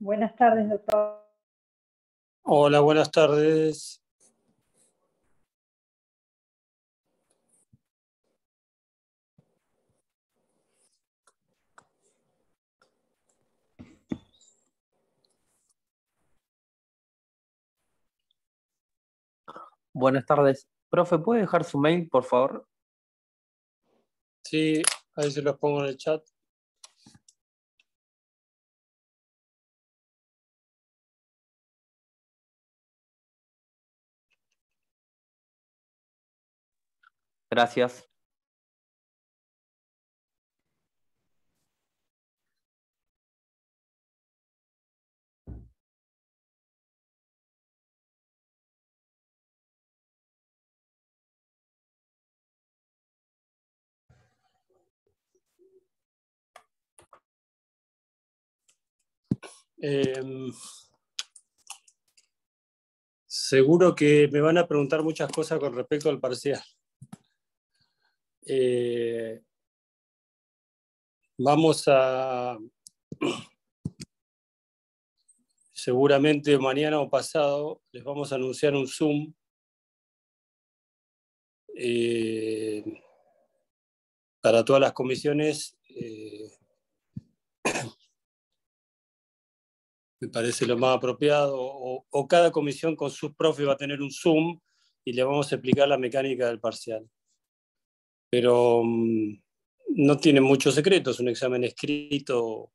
Buenas tardes, doctor. Hola, buenas tardes. Buenas tardes. Profe, ¿puede dejar su mail, por favor? Sí, ahí se los pongo en el chat. Gracias. Seguro que me van a preguntar muchas cosas con respecto al parcial. Vamos a, seguramente mañana o pasado, les vamos a anunciar un Zoom para todas las comisiones. Me parece lo más apropiado, o cada comisión con sus profes va a tener un Zoom y le vamos a explicar la mecánica del parcial. Pero no tiene muchos secretos, un examen escrito,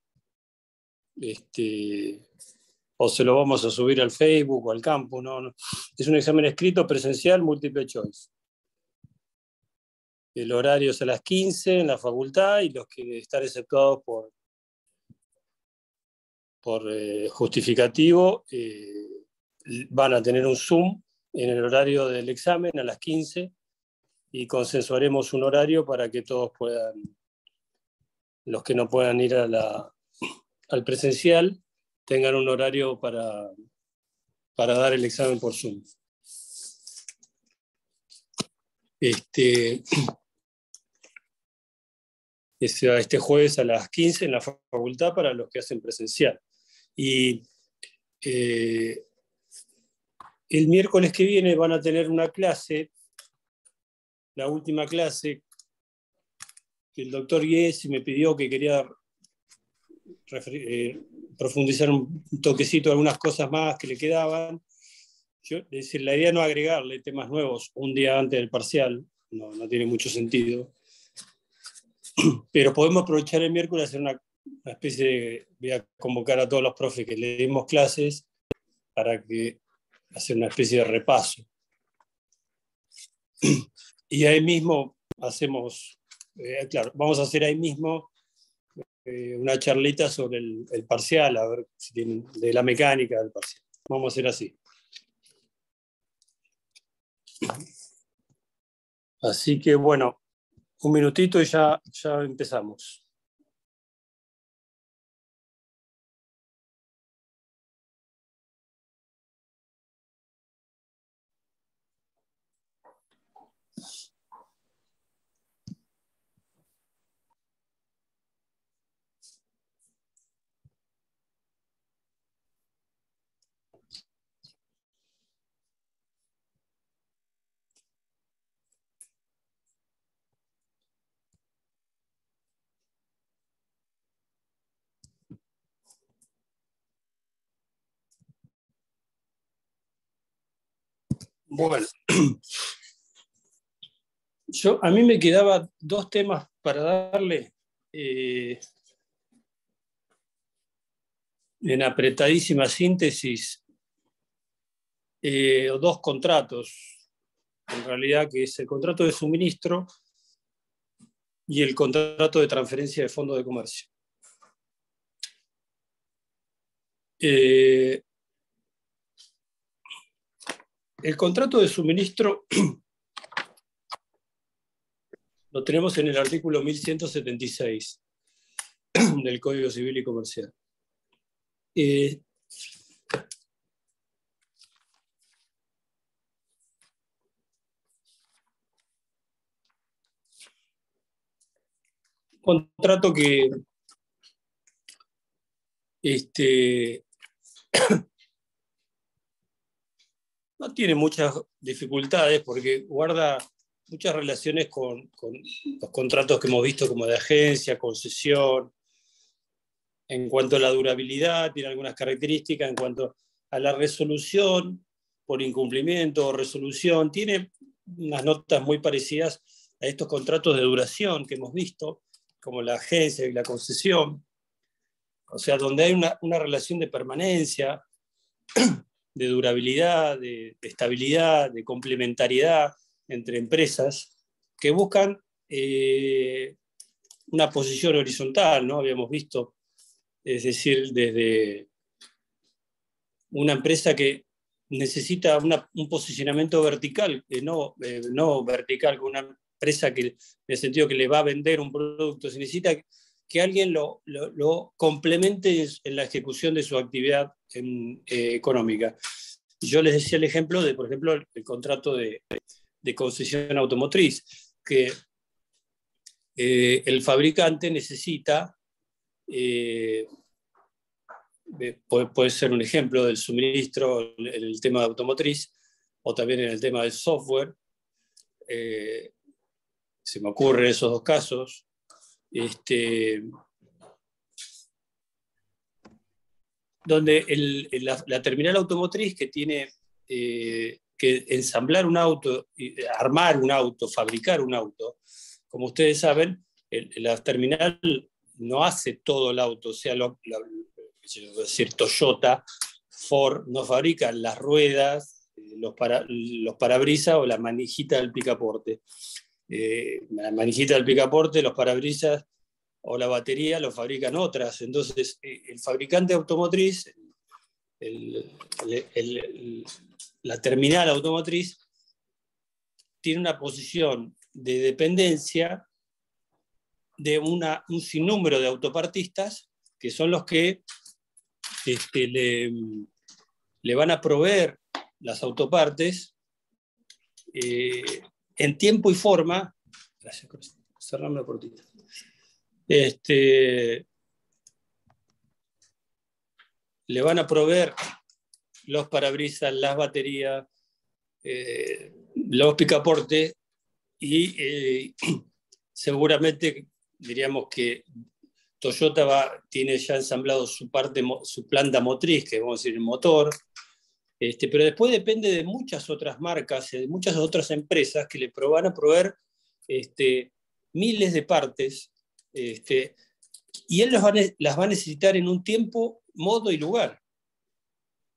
o se lo vamos a subir al Facebook o al campus, no. Es un examen escrito presencial, múltiple choice. El horario es a las 15 en la facultad y los que están exceptuados por justificativo van a tener un Zoom en el horario del examen a las 15 y consensuaremos un horario para que todos puedan, los que no puedan ir al presencial, tengan un horario para dar el examen por Zoom. Este jueves a las 15 en la facultad para los que hacen presencial. Y el miércoles que viene van a tener una clase, la última clase, que el doctor Giesi me pidió que quería profundizar un toquecito, algunas cosas más que le quedaban. Es decir, la idea no agregarle temas nuevos un día antes del parcial, no tiene mucho sentido. Pero podemos aprovechar el miércoles y hacer una especie de, voy a convocar a todos los profes que le dimos clases para que hacer una especie de repaso. Y ahí mismo hacemos, claro, vamos a hacer ahí mismo una charlita sobre el parcial, a ver si tienen, de la mecánica del parcial. Vamos a hacer así. Así que bueno, un minutito y ya empezamos. Bueno, a mí me quedaban dos temas para darle en apretadísima síntesis, dos contratos, en realidad, que es el contrato de suministro y el contrato de transferencia de fondos de comercio. El contrato de suministro lo tenemos en el artículo 1176 del Código Civil y Comercial. Contrato que No tiene muchas dificultades porque guarda muchas relaciones con los contratos que hemos visto como de agencia, concesión. En cuanto a la durabilidad, tiene algunas características. En cuanto a la resolución por incumplimiento o resolución, tiene unas notas muy parecidas a estos contratos de duración que hemos visto, como la agencia y la concesión. O sea, donde hay una relación de permanencia, de durabilidad, de estabilidad, de complementariedad entre empresas que buscan una posición horizontal, ¿no? Habíamos visto, es decir, desde una empresa que necesita un posicionamiento vertical, no vertical, con una empresa que, en el sentido que le va a vender un producto, se necesita que alguien lo complemente en la ejecución de su actividad económica. Yo les decía el ejemplo de, por ejemplo, el contrato de concesión automotriz, que el fabricante necesita, puede ser un ejemplo del suministro en el tema de automotriz, o también en el tema del software. Se me ocurren esos dos casos. Donde la terminal automotriz que tiene que ensamblar un auto, armar un auto, fabricar un auto, como ustedes saben, la terminal no hace todo el auto. O sea, decir, Toyota, Ford no fabrican las ruedas, los parabrisas o la manijita del picaporte. La manijita del picaporte, los parabrisas o la batería lo fabrican otras. Entonces, el fabricante automotriz, la terminal automotriz, tiene una posición de dependencia de un sinnúmero de autopartistas que son los que le van a proveer las autopartes en tiempo y forma. Gracias, cerrame la cortita. Le van a proveer los parabrisas, las baterías, los picaportes y seguramente diríamos que Toyota tiene ya ensamblado su planta motriz, que vamos a decir el motor, pero después depende de muchas otras marcas, de muchas otras empresas que le van a proveer miles de partes, y él las va a necesitar en un tiempo, modo y lugar.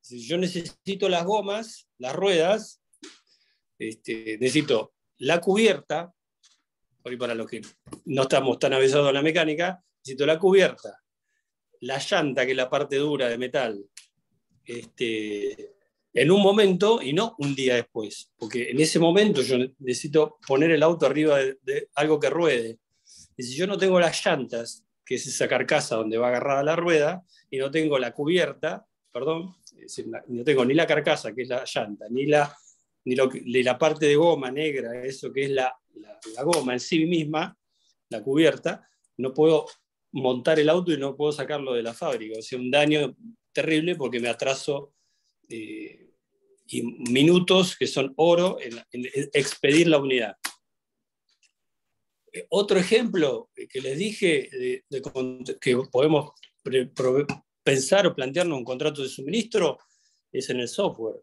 Si yo necesito las gomas, las ruedas, necesito la cubierta, hoy para los que no estamos tan avisados en la mecánica, necesito la cubierta, la llanta, que es la parte dura de metal, en un momento y no un día después, porque en ese momento yo necesito poner el auto arriba de algo que ruede. Y si yo no tengo las llantas, que es esa carcasa donde va agarrada la rueda, y no tengo la cubierta, perdón, es decir, no tengo ni la carcasa, que es la llanta, ni la parte de goma negra, eso que es la goma en sí misma, la cubierta, no puedo montar el auto y no puedo sacarlo de la fábrica. O sea, un daño terrible porque me atraso y minutos que son oro en expedir la unidad. Otro ejemplo que les dije que podemos pensar o plantearnos un contrato de suministro es en el software.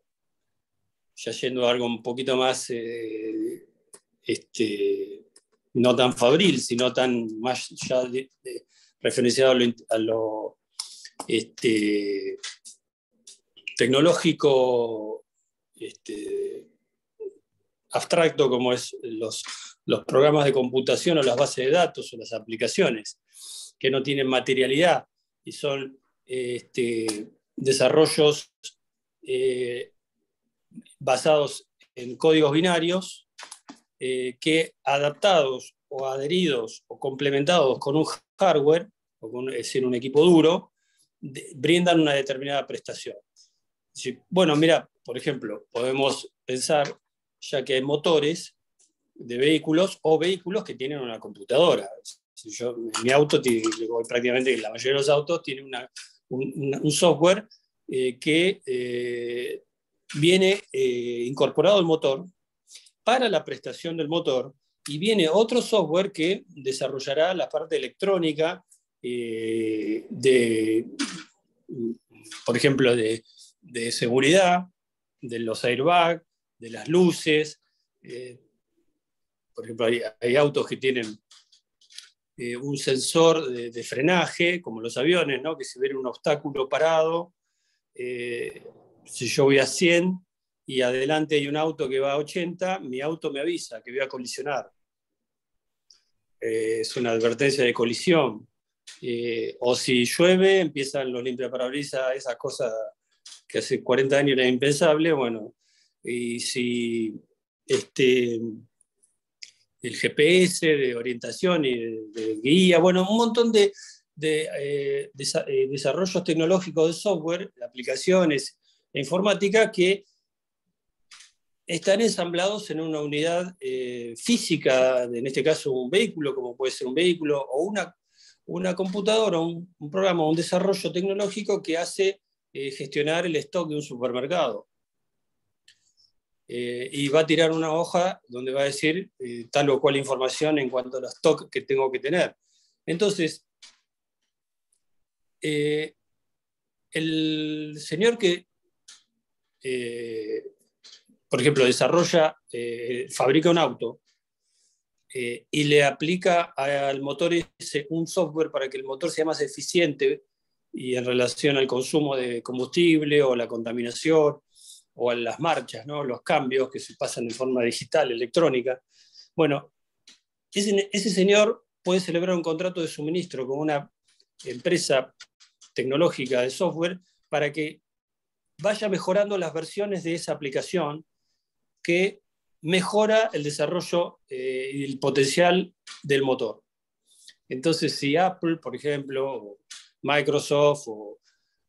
Ya yendo a algo un poquito más no tan fabril, sino más ya referenciado a lo tecnológico, abstracto, como es los programas de computación o las bases de datos o las aplicaciones, que no tienen materialidad y son desarrollos basados en códigos binarios que adaptados o adheridos o complementados con un hardware, es decir, un equipo duro, brindan una determinada prestación. Bueno, mira, por ejemplo, podemos pensar, ya que hay motores de vehículos o vehículos que tienen una computadora. Mi auto, prácticamente la mayoría de los autos tienen un software que viene incorporado al motor para la prestación del motor, y viene otro software que desarrollará la parte electrónica por ejemplo, de seguridad, de los airbags, de las luces. Por ejemplo, hay autos que tienen un sensor de frenaje, como los aviones, ¿no? Que si ven un obstáculo parado, si yo voy a 100 y adelante hay un auto que va a 80, mi auto me avisa que voy a colisionar. Es una advertencia de colisión. O si llueve, empiezan los limpiaparabrisas, esas cosas que hace 40 años era impensable. Bueno, y si el GPS de orientación y de guía, bueno, un montón de desarrollos tecnológicos de software, de aplicaciones e informática que están ensamblados en una unidad física, en este caso un vehículo, como puede ser un vehículo, o una computadora, un programa, un desarrollo tecnológico que hace gestionar el stock de un supermercado. Y va a tirar una hoja donde va a decir tal o cual información en cuanto a los stock que tengo que tener. Entonces, el señor que, por ejemplo, fabrica un auto y le aplica al motor un software para que el motor sea más eficiente y en relación al consumo de combustible o la contaminación, o a las marchas, ¿no? Los cambios que se pasan en forma digital, electrónica. Bueno, ese señor puede celebrar un contrato de suministro con una empresa tecnológica de software para que vaya mejorando las versiones de esa aplicación que mejora el desarrollo y el potencial del motor. Entonces, si Apple, por ejemplo, o Microsoft o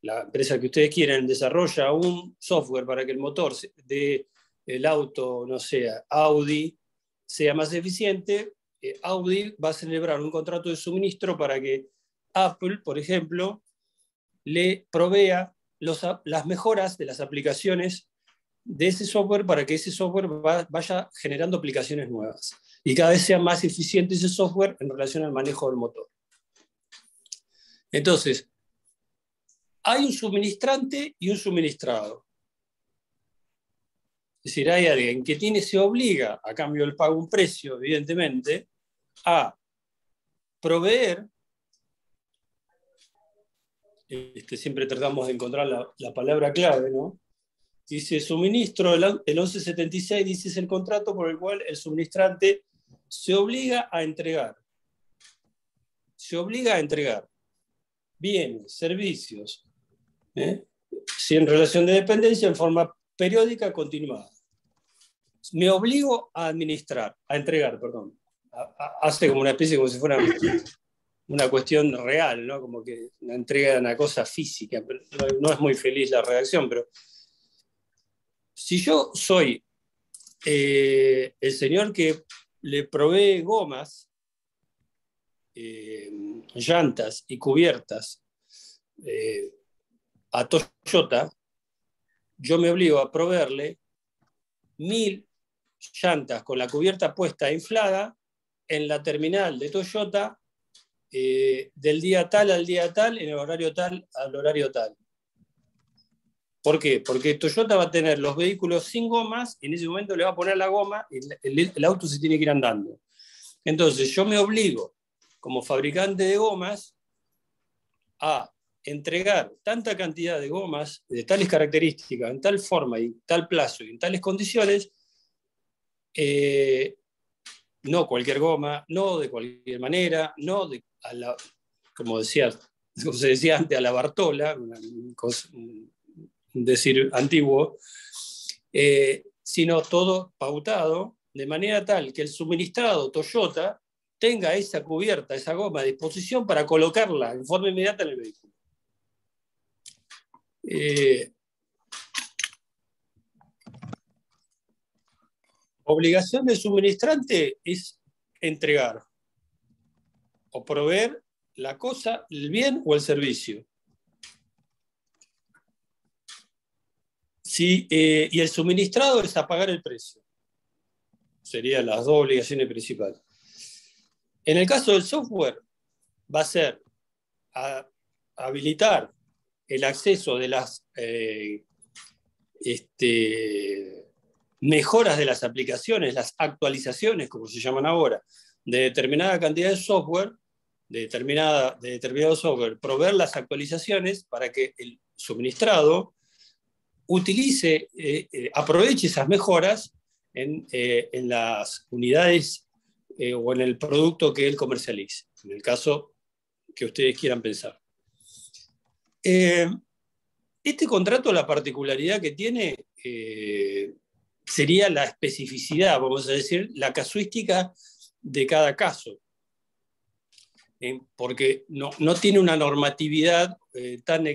la empresa que ustedes quieran desarrolla un software para que el motor del auto, no sé, Audi, sea más eficiente, Audi va a celebrar un contrato de suministro para que Apple, por ejemplo, le provea las mejoras de las aplicaciones de ese software para que ese software vaya generando aplicaciones nuevas y cada vez sea más eficiente ese software en relación al manejo del motor. Entonces, hay un suministrante y un suministrado. Es decir, hay alguien que se obliga, a cambio del pago un precio, evidentemente, a proveer, siempre tratamos de encontrar la palabra clave, ¿no? Dice suministro, el 1176 dice es el contrato por el cual el suministrante se obliga a entregar. Se obliga a entregar bienes, servicios, si en relación de dependencia, en forma periódica continuada. Me obligo a entregar, perdón. Hace como una especie, como si fuera una cuestión real, ¿no? Como que una entrega de una cosa física. Pero no es muy feliz la redacción, pero si yo soy el señor que le provee gomas, llantas y cubiertas a Toyota, yo me obligo a proveerle 1000 llantas con la cubierta puesta e inflada en la terminal de Toyota del día tal al día tal, en el horario tal al horario tal. ¿Por qué? Porque Toyota va a tener los vehículos sin gomas y en ese momento le va a poner la goma y el auto se tiene que ir andando. Entonces yo me obligo, como fabricante de gomas, a entregar tanta cantidad de gomas de tales características, en tal forma y tal plazo y en tales condiciones, no cualquier goma, no de cualquier manera, no como se decía antes, a la Bartola, un decir antiguo, sino todo pautado de manera tal que el suministrado Toyota tenga esa cubierta, esa goma a disposición para colocarla en forma inmediata en el vehículo. Obligación del suministrante es entregar o proveer la cosa, el bien o el servicio. Sí, y el suministrado es a pagar el precio. Serían las dos obligaciones principales. En el caso del software, va a ser habilitar el acceso de las mejoras de las aplicaciones, las actualizaciones, como se llaman ahora, de determinada cantidad de software, de determinado software, proveer las actualizaciones para que el suministrado utilice, aproveche esas mejoras en las unidades o en el producto que él comercialice, en el caso que ustedes quieran pensar. Este contrato, la particularidad que tiene sería la especificidad, vamos a decir, la casuística de cada caso, porque no tiene una normatividad tan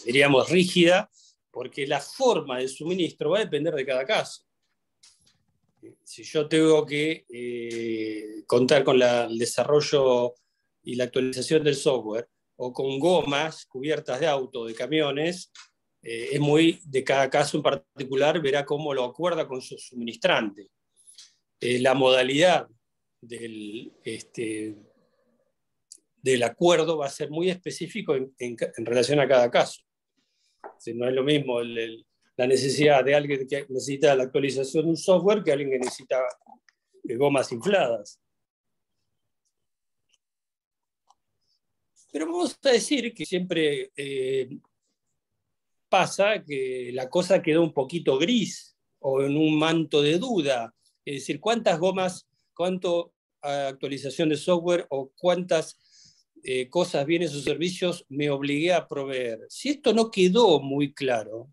diríamos, rígida, porque la forma del suministro va a depender de cada caso. Si yo tengo que contar con el desarrollo y la actualización del software, o con gomas cubiertas de auto, de camiones, es muy de cada caso en particular, verá cómo lo acuerda con su suministrante. La modalidad del acuerdo va a ser muy específico en relación a cada caso. No es lo mismo la necesidad de alguien que necesita la actualización de un software que alguien que necesita gomas infladas. Pero vamos a decir que siempre pasa que la cosa quedó un poquito gris o en un manto de duda. Es decir, ¿cuántas gomas, cuánto actualización de software o cuántas cosas, bienes o servicios me obligué a proveer? Si esto no quedó muy claro,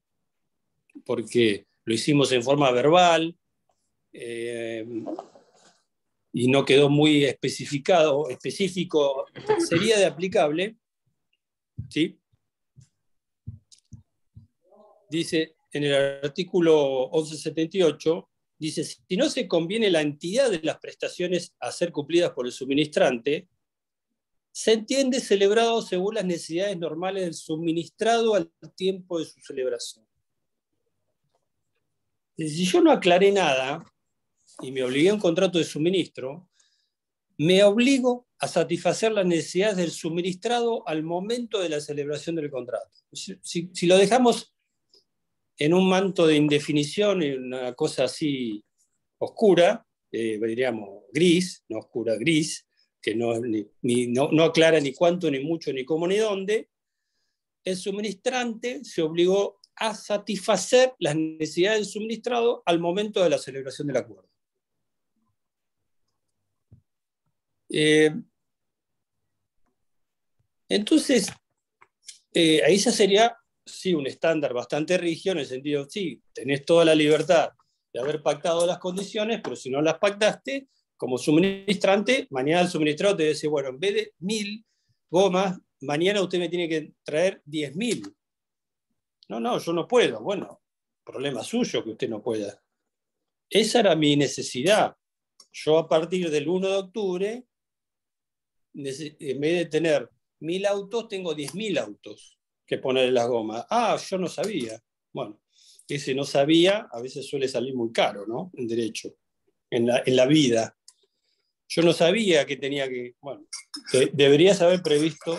porque lo hicimos en forma verbal y no quedó muy específico, sería de aplicable, ¿sí? Dice en el artículo 1178, dice, si no se conviene la entidad de las prestaciones a ser cumplidas por el suministrante, se entiende celebrado según las necesidades normales del suministrado al tiempo de su celebración. Si yo no aclaré nada y me obligué a un contrato de suministro, me obligo a satisfacer las necesidades del suministrado al momento de la celebración del contrato. Si lo dejamos en un manto de indefinición, en una cosa así oscura, diríamos gris, no oscura, gris, que no aclara ni cuánto, ni mucho, ni cómo, ni dónde, el suministrante se obligó a satisfacer las necesidades del suministrado al momento de la celebración del acuerdo. Entonces, ahí ya sería, sí, un estándar bastante rígido, en el sentido, sí, tenés toda la libertad de haber pactado las condiciones, pero si no las pactaste, como suministrante, mañana el suministrado te dice, bueno, en vez de 1000 gomas, mañana usted me tiene que traer 10.000. No, yo no puedo. Bueno, problema suyo que usted no pueda. Esa era mi necesidad. Yo a partir del 1 de octubre, en vez de tener 1000 autos, tengo 10.000 autos que ponerle las gomas. Yo no sabía. Bueno, ese no sabía a veces suele salir muy caro, ¿no? En derecho, en la vida. Yo no sabía que tenía que... Bueno, deberías haber previsto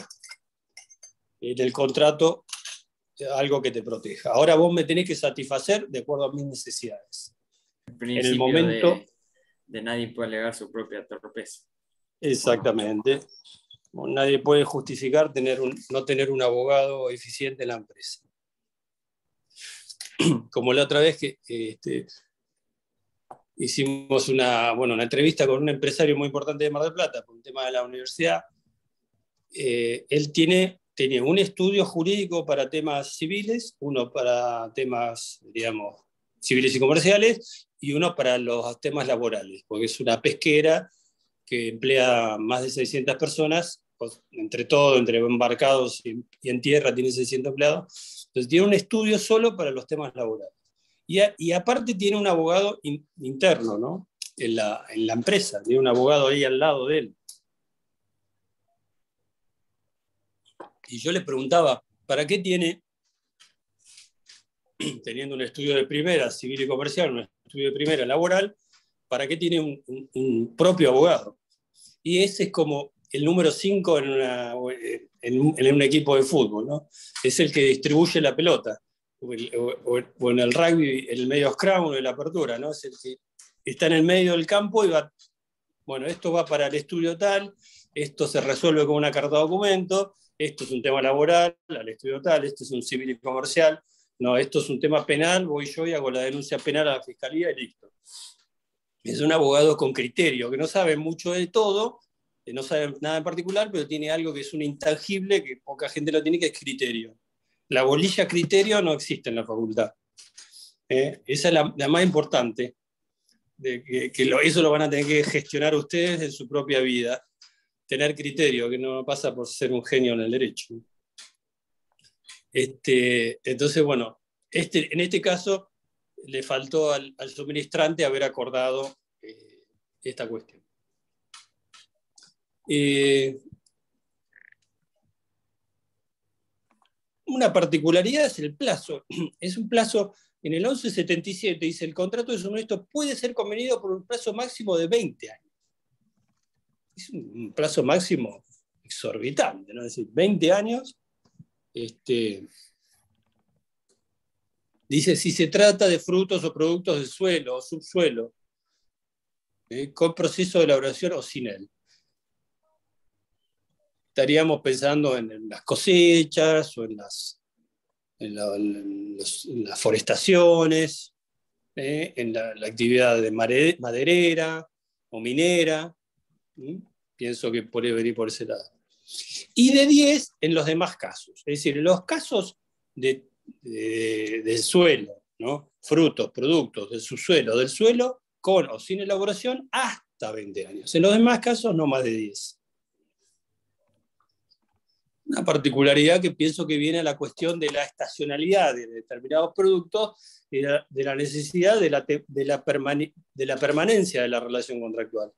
en el contrato algo que te proteja. Ahora vos me tenés que satisfacer de acuerdo a mis necesidades. El principio en el momento de nadie puede alegar su propia torpeza. Exactamente. Nadie puede justificar no tener un abogado eficiente en la empresa. Como la otra vez que hicimos una entrevista con un empresario muy importante de Mar del Plata por un tema de la universidad. Él tiene un estudio jurídico para temas civiles, uno para temas, digamos, civiles y comerciales, y uno para los temas laborales, porque es una pesquera que emplea más de 600 personas, entre todo, entre embarcados y en tierra tiene 600 empleados. Entonces tiene un estudio solo para los temas laborales. Y aparte tiene un abogado interno, ¿no? En la empresa, tiene un abogado ahí al lado de él. Y yo le preguntaba, ¿para qué tiene teniendo un estudio de primera civil y comercial, un estudio de primera laboral, ¿para qué tiene un propio abogado? Y ese es como el número 5 en un equipo de fútbol, ¿no? Es el que distribuye la pelota, o en el rugby, el medio scrum o en la apertura, ¿no? Es el que está en el medio del campo y va, bueno, esto va para el estudio tal, esto se resuelve con una carta de documento, esto es un tema laboral, al estudio tal, esto es un civil y comercial, no, esto es un tema penal, voy yo y hago la denuncia penal a la fiscalía y listo. Es un abogado con criterio, que no sabe mucho de todo, que no sabe nada en particular, pero tiene algo que es un intangible, que poca gente lo tiene, que es criterio. La bolilla criterio no existe en la facultad. Esa es la más importante, eso lo van a tener que gestionar ustedes en su propia vida. Tener criterio, que no pasa por ser un genio en el derecho. Entonces, bueno, en este caso le faltó al suministrante haber acordado esta cuestión. Una particularidad es el plazo. Es un plazo, en el 1177 dice, el contrato de suministro puede ser convenido por un plazo máximo de 20 años. Es un plazo máximo exorbitante, ¿no? Es decir, 20 años. Dice, si se trata de frutos o productos del suelo o subsuelo, con proceso de elaboración o sin él. Estaríamos pensando en las cosechas o en las forestaciones, en la actividad de maderera o minera. Pienso que puede venir por ese lado. Y de 10 en los demás casos. Es decir, en los casos del suelo, ¿no? Frutos, productos del subsuelo, del suelo, con o sin elaboración, hasta 20 años. En los demás casos, no más de 10. Una particularidad que pienso que viene a la cuestión de la estacionalidad de determinados productos y de la necesidad de la permanencia de la relación contractual.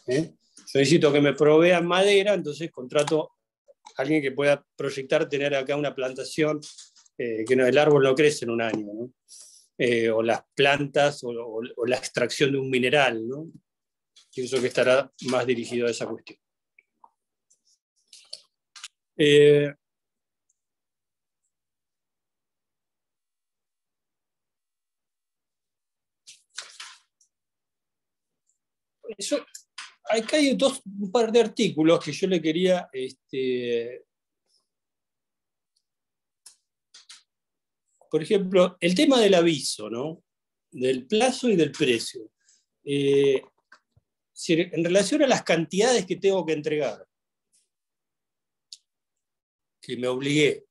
Yo necesito que me provean madera, entonces contrato a alguien que pueda proyectar tener acá una plantación, que el árbol no crece en un año, ¿no? O las plantas o la extracción de un mineral, ¿no? Pienso que estará más dirigido a esa cuestión. Acá hay un par de artículos que yo le quería por ejemplo, el tema del aviso, ¿no? Del plazo y del precio. En relación a las cantidades que tengo que entregar, que me obligué,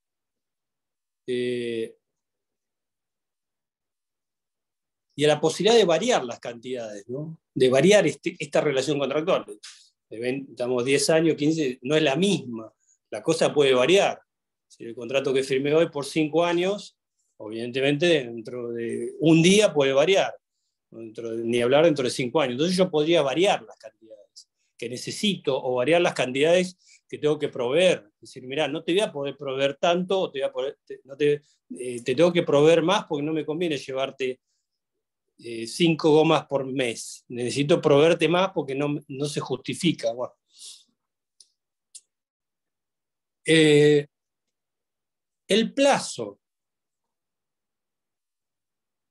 y a la posibilidad de variar las cantidades, ¿no? De variar esta relación contractual. Estamos 10 años, 15, no es la misma. La cosa puede variar. Si el contrato que firmé hoy por 5 años, evidentemente dentro de un día puede variar. Ni hablar dentro de 5 años. Entonces yo podría variar las cantidades que necesito o variar las cantidades que tengo que proveer. Es decir, mirá, no te voy a poder proveer tanto, o te tengo que proveer más porque no me conviene llevarte 5 gomas por mes. Necesito proveerte más porque no se justifica. Bueno. El plazo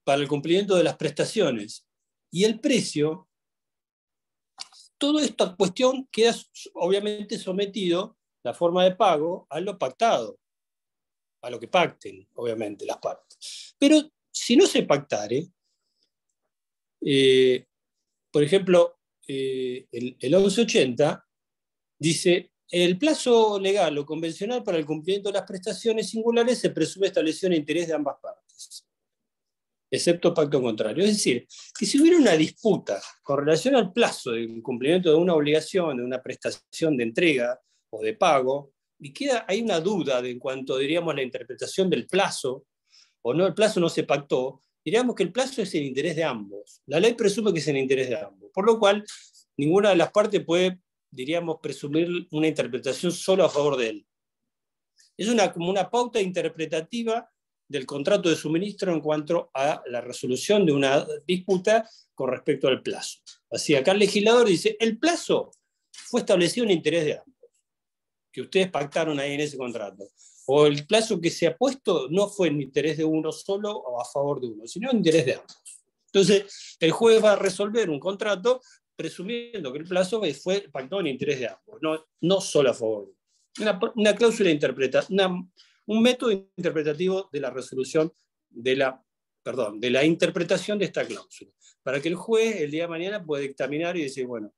para el cumplimiento de las prestaciones y el precio, toda esta cuestión queda obviamente sometido, la forma de pago, a lo pactado, a lo que pacten, obviamente, las partes. Pero si no se pactare, por ejemplo, el 1180 dice, el plazo legal o convencional para el cumplimiento de las prestaciones singulares se presume establecido en interés de ambas partes, excepto pacto contrario. Es decir, que si hubiera una disputa con relación al plazo de cumplimiento de una obligación, de una prestación de entrega o de pago, y hay una duda en cuanto, diríamos, a la interpretación del plazo, o no, el plazo no se pactó, diríamos que el plazo es en interés de ambos. La ley presume que es en interés de ambos, por lo cual ninguna de las partes puede, diríamos, presumir una interpretación solo a favor de él. Es como una pauta interpretativa del contrato de suministro en cuanto a la resolución de una disputa con respecto al plazo. Así, acá el legislador dice, el plazo fue establecido en interés de ambos, que ustedes pactaron ahí en ese contrato. O el plazo que se ha puesto no fue en interés de uno solo o a favor de uno, sino en interés de ambos. Entonces, el juez va a resolver un contrato presumiendo que el plazo fue pactado en interés de ambos, no solo a favor de uno. Una cláusula interpretativa, un método interpretativo de la resolución de la interpretación de esta cláusula, para que el juez el día de mañana pueda dictaminar y decir, bueno,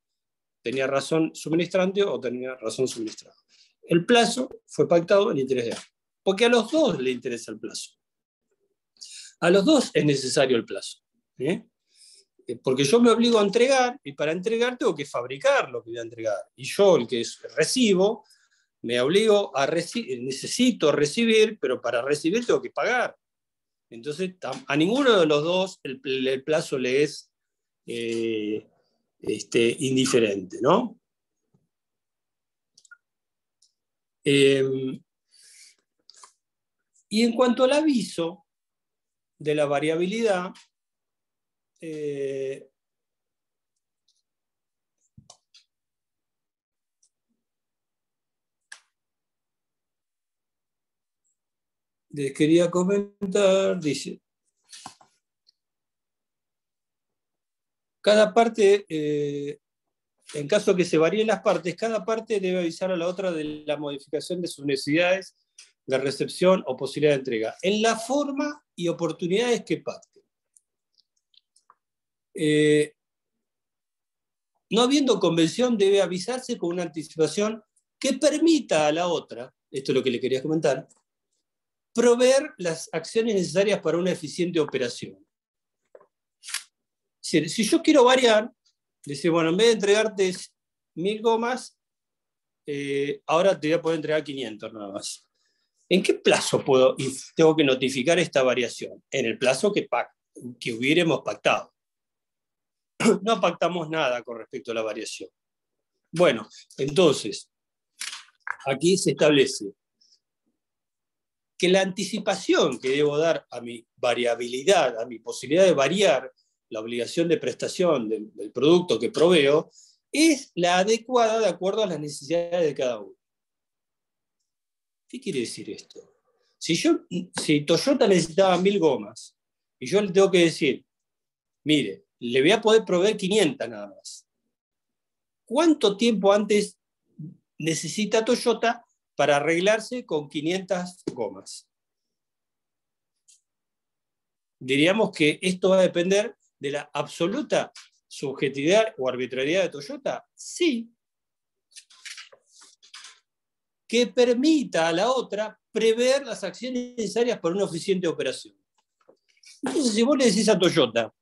tenía razón suministrante o tenía razón suministrado. El plazo fue pactado en interés de ambos, porque a los dos le interesa el plazo. A los dos es necesario el plazo. Porque yo me obligo a entregar, y para entregar tengo que fabricar lo que voy a entregar. Y yo, el que recibo, me obligo a necesito recibir, pero para recibir tengo que pagar. Entonces, a ninguno de los dos el plazo le es indiferente, ¿no? Y en cuanto al aviso de la variabilidad, les quería comentar, dice, cada parte, en caso que se varíen las partes, cada parte debe avisar a la otra de la modificación de sus necesidades de recepción o posibilidad de entrega, en la forma y oportunidades que pacten. No habiendo convención, debe avisarse con una anticipación que permita a la otra, esto es lo que le quería comentar, proveer las acciones necesarias para una eficiente operación. Es decir, si yo quiero variar, decir, bueno, en vez de entregarte 1000 gomas, ahora te voy a poder entregar 500 nada más. ¿En qué plazo tengo que notificar esta variación? En el plazo que hubiéramos pactado. No pactamos nada con respecto a la variación. Bueno, entonces, aquí se establece que la anticipación que debo dar a mi variabilidad, a mi posibilidad de variar la obligación de prestación del producto que proveo, es la adecuada de acuerdo a las necesidades de cada uno. ¿Qué quiere decir esto? Si Toyota necesitaba 1000 gomas y yo le tengo que decir, mire, le voy a poder proveer 500 nada más. ¿Cuánto tiempo antes necesita Toyota para arreglarse con 500 gomas? Diríamos que esto va a depender de la absoluta subjetividad o arbitrariedad de Toyota. Sí. Que permita a la otra prever las acciones necesarias para una eficiente operación. Entonces, si vos le decís a Toyota,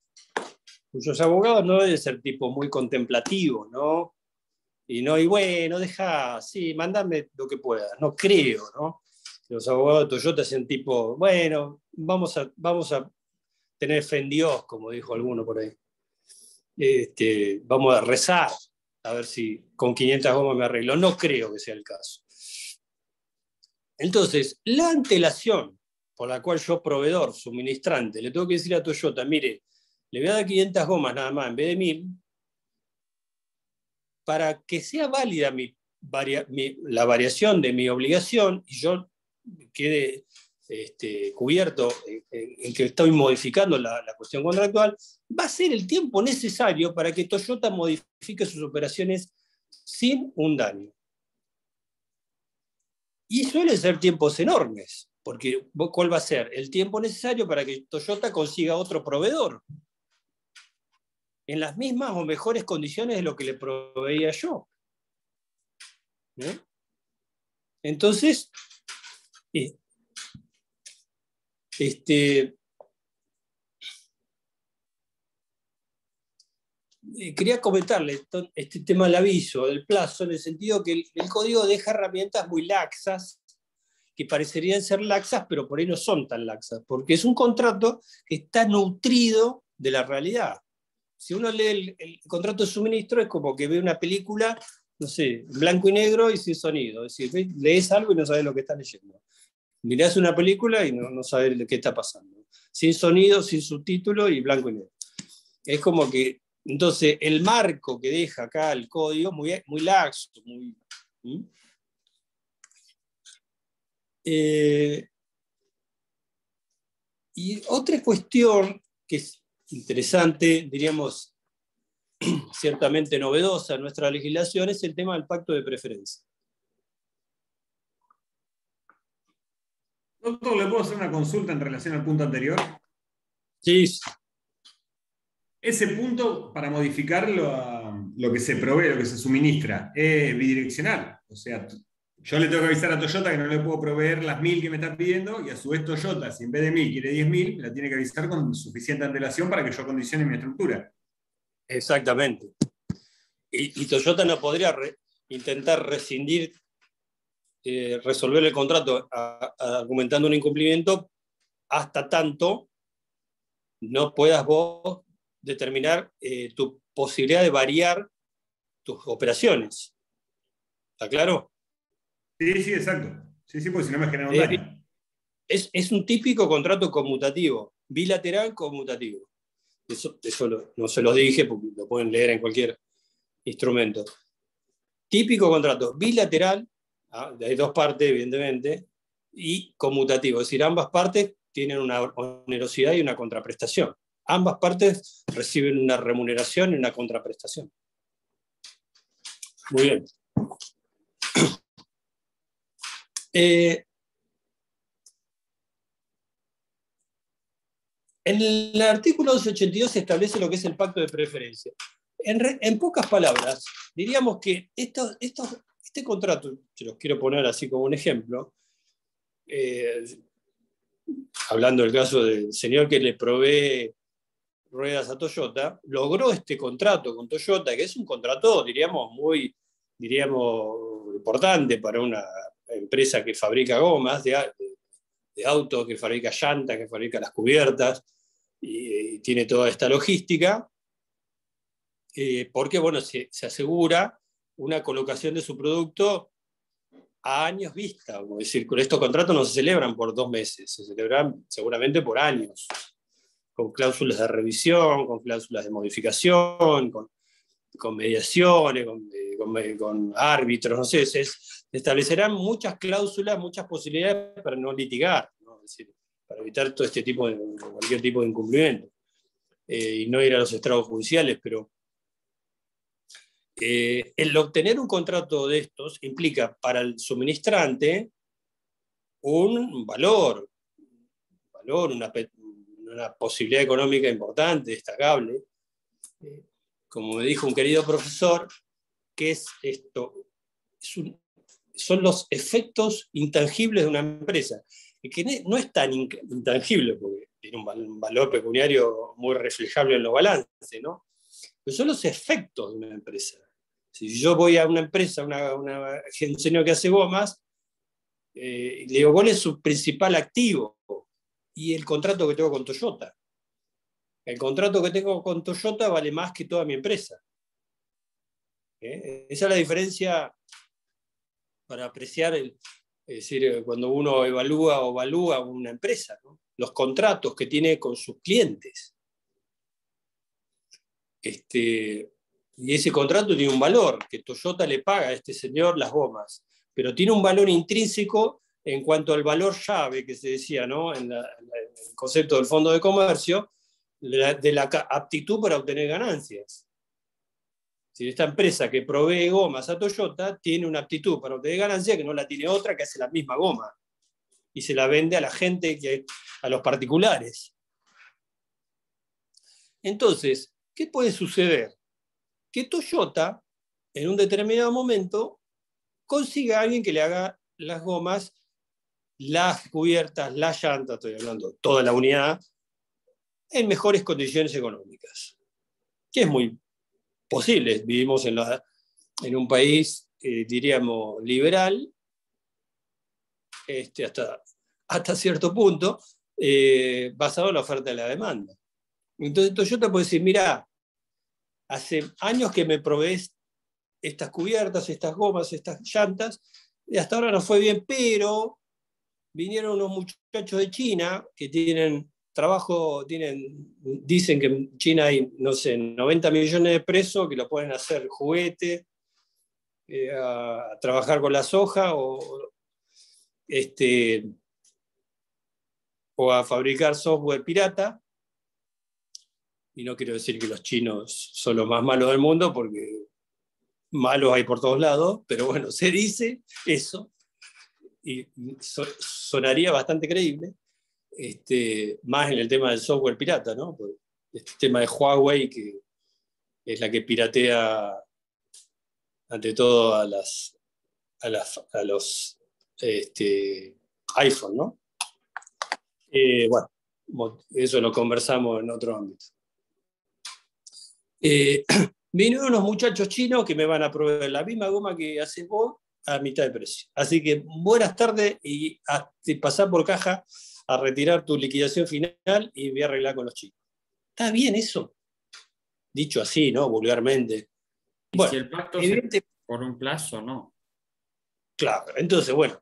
cuyos abogados no deben ser tipo muy contemplativos, ¿no? Y bueno, sí, mandame lo que puedas. No creo, ¿no? Los abogados de Toyota sean tipo, bueno, vamos a tener fe en Dios, como dijo alguno por ahí. Vamos a rezar, a ver si con 500 gomas me arreglo. No creo que sea el caso. Entonces, la antelación por la cual yo, proveedor, suministrante, le tengo que decir a Toyota, mire, le voy a dar 500 gomas nada más en vez de 1000, para que sea válida la variación de mi obligación y yo quede cubierto en que estoy modificando la cuestión contractual, va a ser el tiempo necesario para que Toyota modifique sus operaciones sin un daño. Y suelen ser tiempos enormes, porque ¿cuál va a ser? El tiempo necesario para que Toyota consiga otro proveedor en las mismas o mejores condiciones de lo que le proveía yo. Entonces, quería comentarle este tema del aviso, del plazo, en el sentido que el código deja herramientas muy laxas, que parecerían ser laxas, pero por ahí no son tan laxas, porque es un contrato que está nutrido de la realidad. Si uno lee el contrato de suministro, es como que ve una película, no sé, blanco y negro y sin sonido. Es decir, lees algo y no sabes lo que estás leyendo. Mirás una película y no sabés qué está pasando. Sin sonido, sin subtítulo y blanco y negro. Es como que, entonces, el marco que deja acá el código, muy laxo, muy... Y otra cuestión que es interesante, diríamos, ciertamente novedosa en nuestra legislación, es el tema del pacto de preferencia. Doctor, ¿le puedo hacer una consulta en relación al punto anterior? Sí. Ese punto, para modificarlo a lo que se provee, lo que se suministra, es bidireccional. O sea, yo le tengo que avisar a Toyota que no le puedo proveer las 1000 que me está pidiendo, y a su vez Toyota, si en vez de 1000 quiere 10.000, me la tiene que avisar con suficiente antelación para que yo condicione mi estructura. Exactamente. Y Toyota no podría intentar rescindir, resolver el contrato argumentando un incumplimiento hasta tanto no puedas vos determinar tu posibilidad de variar tus operaciones. ¿Está claro? Sí, exacto. Sí, porque si no me genera un daño. Es un típico contrato conmutativo, bilateral conmutativo. Eso no se lo dije porque lo pueden leer en cualquier instrumento. Típico contrato bilateral, hay dos partes, evidentemente, y conmutativo, es decir, ambas partes tienen una onerosidad y una contraprestación. Ambas partes reciben una remuneración y una contraprestación. Muy bien. En el artículo 282 se establece lo que es el pacto de preferencia. En pocas palabras, diríamos que este contrato, se los quiero poner así como un ejemplo, hablando del caso del señor que le provee ruedas a Toyota, logró este contrato con Toyota, que es un contrato, diríamos, muy importante para una empresa que fabrica gomas de autos, que fabrica llantas, que fabrica las cubiertas, y tiene toda esta logística, porque bueno, se asegura una colocación de su producto a años vista. Es decir, con estos contratos no se celebran por 2 meses, se celebran seguramente por años, con cláusulas de revisión, con cláusulas de modificación, con mediaciones, con árbitros, no sé, se establecerán muchas cláusulas, muchas posibilidades para no litigar, ¿no? Es decir, para evitar todo este tipo cualquier tipo de incumplimiento, y no ir a los estrados judiciales, pero el obtener un contrato de estos implica para el suministrante un valor, una posibilidad económica importante, destacable. Como me dijo un querido profesor, ¿qué es esto? Son los efectos intangibles de una empresa, y que no es tan intangible, porque tiene un valor pecuniario muy reflejable en los balances, ¿no? Pero son los efectos de una empresa. Si yo voy a una empresa, un señor que hace gomas, le digo, ¿cuál es su principal activo? Y el contrato que tengo con Toyota. El contrato que tengo con Toyota vale más que toda mi empresa. Esa es la diferencia para apreciar, es decir, cuando uno evalúa una empresa, ¿no? Los contratos que tiene con sus clientes. Y ese contrato tiene un valor, que Toyota le paga a este señor las gomas, pero tiene un valor intrínseco en cuanto al valor llave que se decía, ¿no? en el concepto del Fondo de Comercio, de la aptitud para obtener ganancias. Si esta empresa que provee gomas a Toyota tiene una aptitud para obtener ganancias que no la tiene otra que hace la misma goma y se la vende a la gente, a los particulares. Entonces, ¿qué puede suceder? Que Toyota, en un determinado momento, consiga a alguien que le haga las gomas, las cubiertas, las llantas, estoy hablando toda la unidad, en mejores condiciones económicas. Que es muy posible. Vivimos en un país, diríamos, liberal, hasta cierto punto, basado en la oferta y la demanda. Entonces Toyota puede decir, mira, hace años que me provees estas cubiertas, estas gomas, estas llantas, y hasta ahora no fue bien, pero vinieron unos muchachos de China que tienen trabajo, dicen que en China hay, no sé, 90 millones de presos que lo pueden hacer juguete, a trabajar con la soja o a fabricar software pirata. Y no quiero decir que los chinos son los más malos del mundo, porque malos hay por todos lados, pero bueno, se dice eso, y sonaría bastante creíble, más en el tema del software pirata, ¿no? Por este tema de Huawei, que es la que piratea ante todo a los iPhone, ¿no? Bueno, eso lo conversamos en otro ámbito. Vinieron unos muchachos chinos que me van a proveer la misma goma que haces vos a mitad de precio. Así que buenas tardes y pasá por caja a retirar tu liquidación final y voy a arreglar con los chicos. ¿Está bien eso? Dicho así, ¿no? Vulgarmente. Y bueno, si el pacto evidente... por un plazo, no. Claro, entonces, bueno,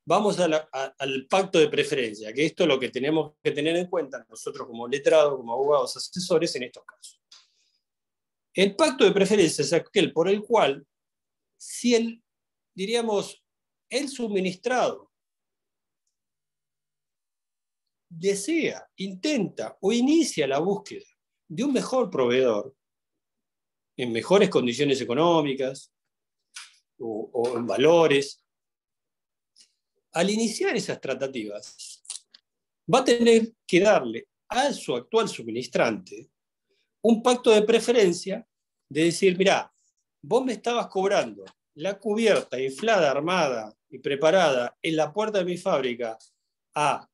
vamos al pacto de preferencia, que esto es lo que tenemos que tener en cuenta nosotros como letrados, como abogados asesores en estos casos. El pacto de preferencia es aquel por el cual, si el suministrado desea, intenta o inicia la búsqueda de un mejor proveedor, en mejores condiciones económicas o en valores, al iniciar esas tratativas, va a tener que darle a su actual suministrante un pacto de preferencia de decir, mirá, vos me estabas cobrando la cubierta inflada, armada y preparada en la puerta de mi fábrica a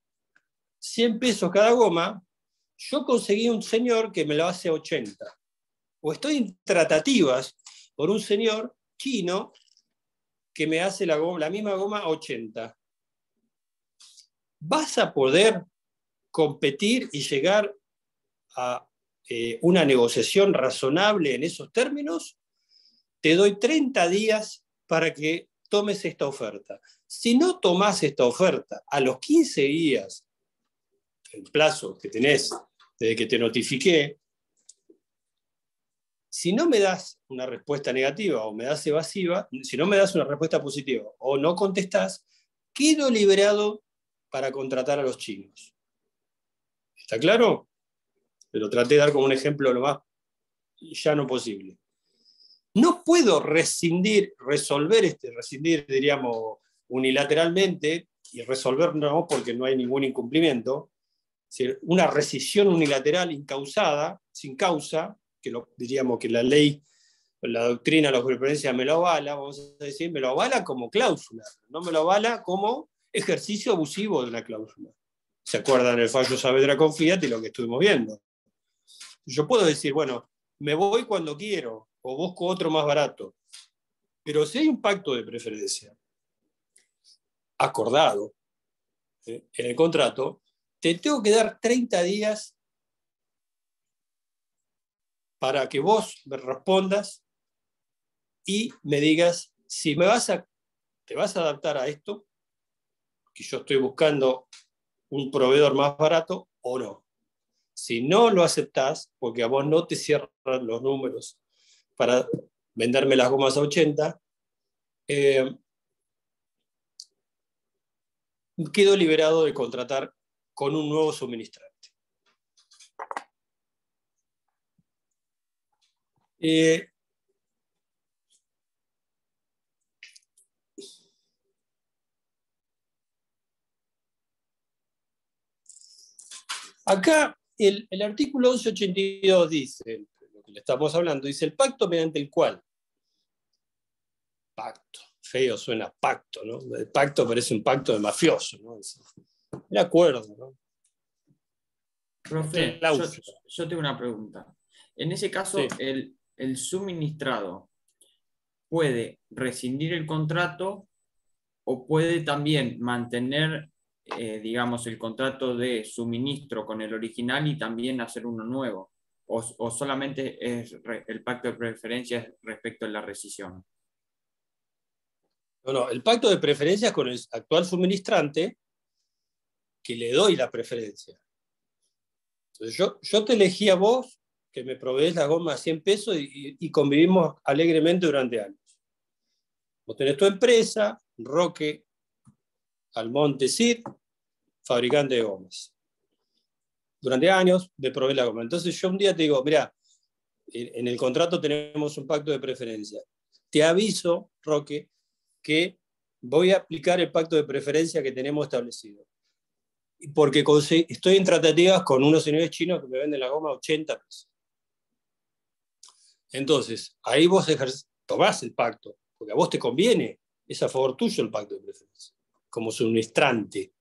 100 pesos cada goma, yo conseguí un señor que me lo hace a 80. O estoy en tratativas por un señor chino que me hace la misma goma a 80. ¿Vas a poder competir y llegar a una negociación razonable en esos términos? Te doy 30 días para que tomes esta oferta. Si no tomás esta oferta a los 15 días, el plazo que tenés desde que te notifiqué, si no me das una respuesta negativa o me das evasiva, si no me das una respuesta positiva o no contestás, quedo liberado para contratar a los chinos. ¿Está claro? Pero traté de dar como un ejemplo lo más llano posible. No puedo rescindir, diríamos, unilateralmente, y resolver no, porque no hay ningún incumplimiento, una rescisión unilateral incausada, sin causa, que diríamos que la ley, la doctrina, la jurisprudencia me lo avala, vamos a decir, me lo avala como cláusula, no me lo avala como ejercicio abusivo de una cláusula. ¿Se acuerdan el fallo Saavedra con Fiat y lo que estuvimos viendo? Yo puedo decir, bueno, me voy cuando quiero, o busco otro más barato. Pero si hay un pacto de preferencia acordado en el contrato, te tengo que dar 30 días para que vos me respondas y me digas si te vas a adaptar a esto, que yo estoy buscando un proveedor más barato o no. Si no lo aceptás, porque a vos no te cierran los números para venderme las gomas a 80, quedo liberado de contratar con un nuevo suministrante. Acá el artículo 1182 dice, lo que le estamos hablando, dice el pacto mediante el cual, pacto, feo suena pacto, ¿no? El pacto parece un pacto de mafioso, ¿no? El acuerdo, ¿no? Profe, yo tengo una pregunta. En ese caso, sí, el suministrado puede rescindir el contrato o puede también mantener, digamos, el contrato de suministro con el original y también hacer uno nuevo, o solamente es el pacto de preferencias respecto a la rescisión. No, el pacto de preferencias con el actual suministrante que le doy la preferencia. Entonces yo te elegí a vos, que me provees la goma a 100 pesos y convivimos alegremente durante años. Vos tenés tu empresa, Roque Almonte Cid, fabricante de gomas. Durante años me probé la goma. Entonces yo un día te digo, mira, en el contrato tenemos un pacto de preferencia. Te aviso, Roque, que voy a aplicar el pacto de preferencia que tenemos establecido. Porque estoy en tratativas con unos señores chinos que me venden la goma a 80 pesos. Entonces, ahí vos tomás el pacto, porque a vos te conviene, es a favor tuyo el pacto de preferencia, como suministrante.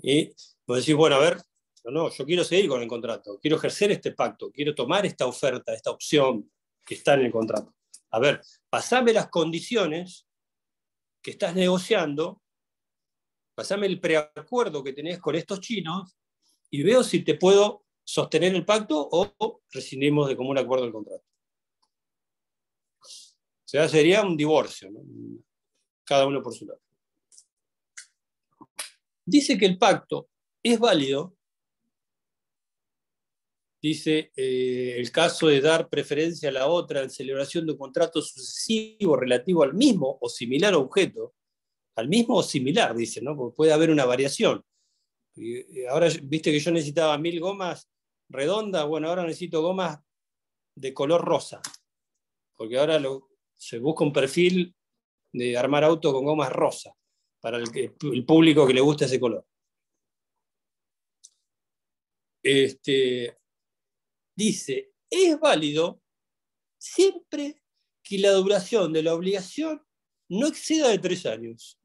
Y vos decís, bueno, a ver, no, yo quiero seguir con el contrato, quiero ejercer este pacto, quiero tomar esta oferta, esta opción que está en el contrato. A ver, pasame las condiciones que estás negociando, pasame el preacuerdo que tenés con estos chinos y veo si te puedo sostener el pacto o rescindimos de común acuerdo el contrato. O sea, sería un divorcio, ¿no? Cada uno por su lado. Dice que el pacto es válido, dice el caso de dar preferencia a la otra en celebración de un contrato sucesivo relativo al mismo o similar objeto, al mismo o similar, dice, ¿no? Porque puede haber una variación. Y ahora, viste que yo necesitaba 1000 gomas redondas, bueno, ahora necesito gomas de color rosa, porque ahora se busca un perfil de armar auto con gomas rosa, para el público que le gusta ese color. Dice, es válido siempre que la duración de la obligación no exceda de 3 años.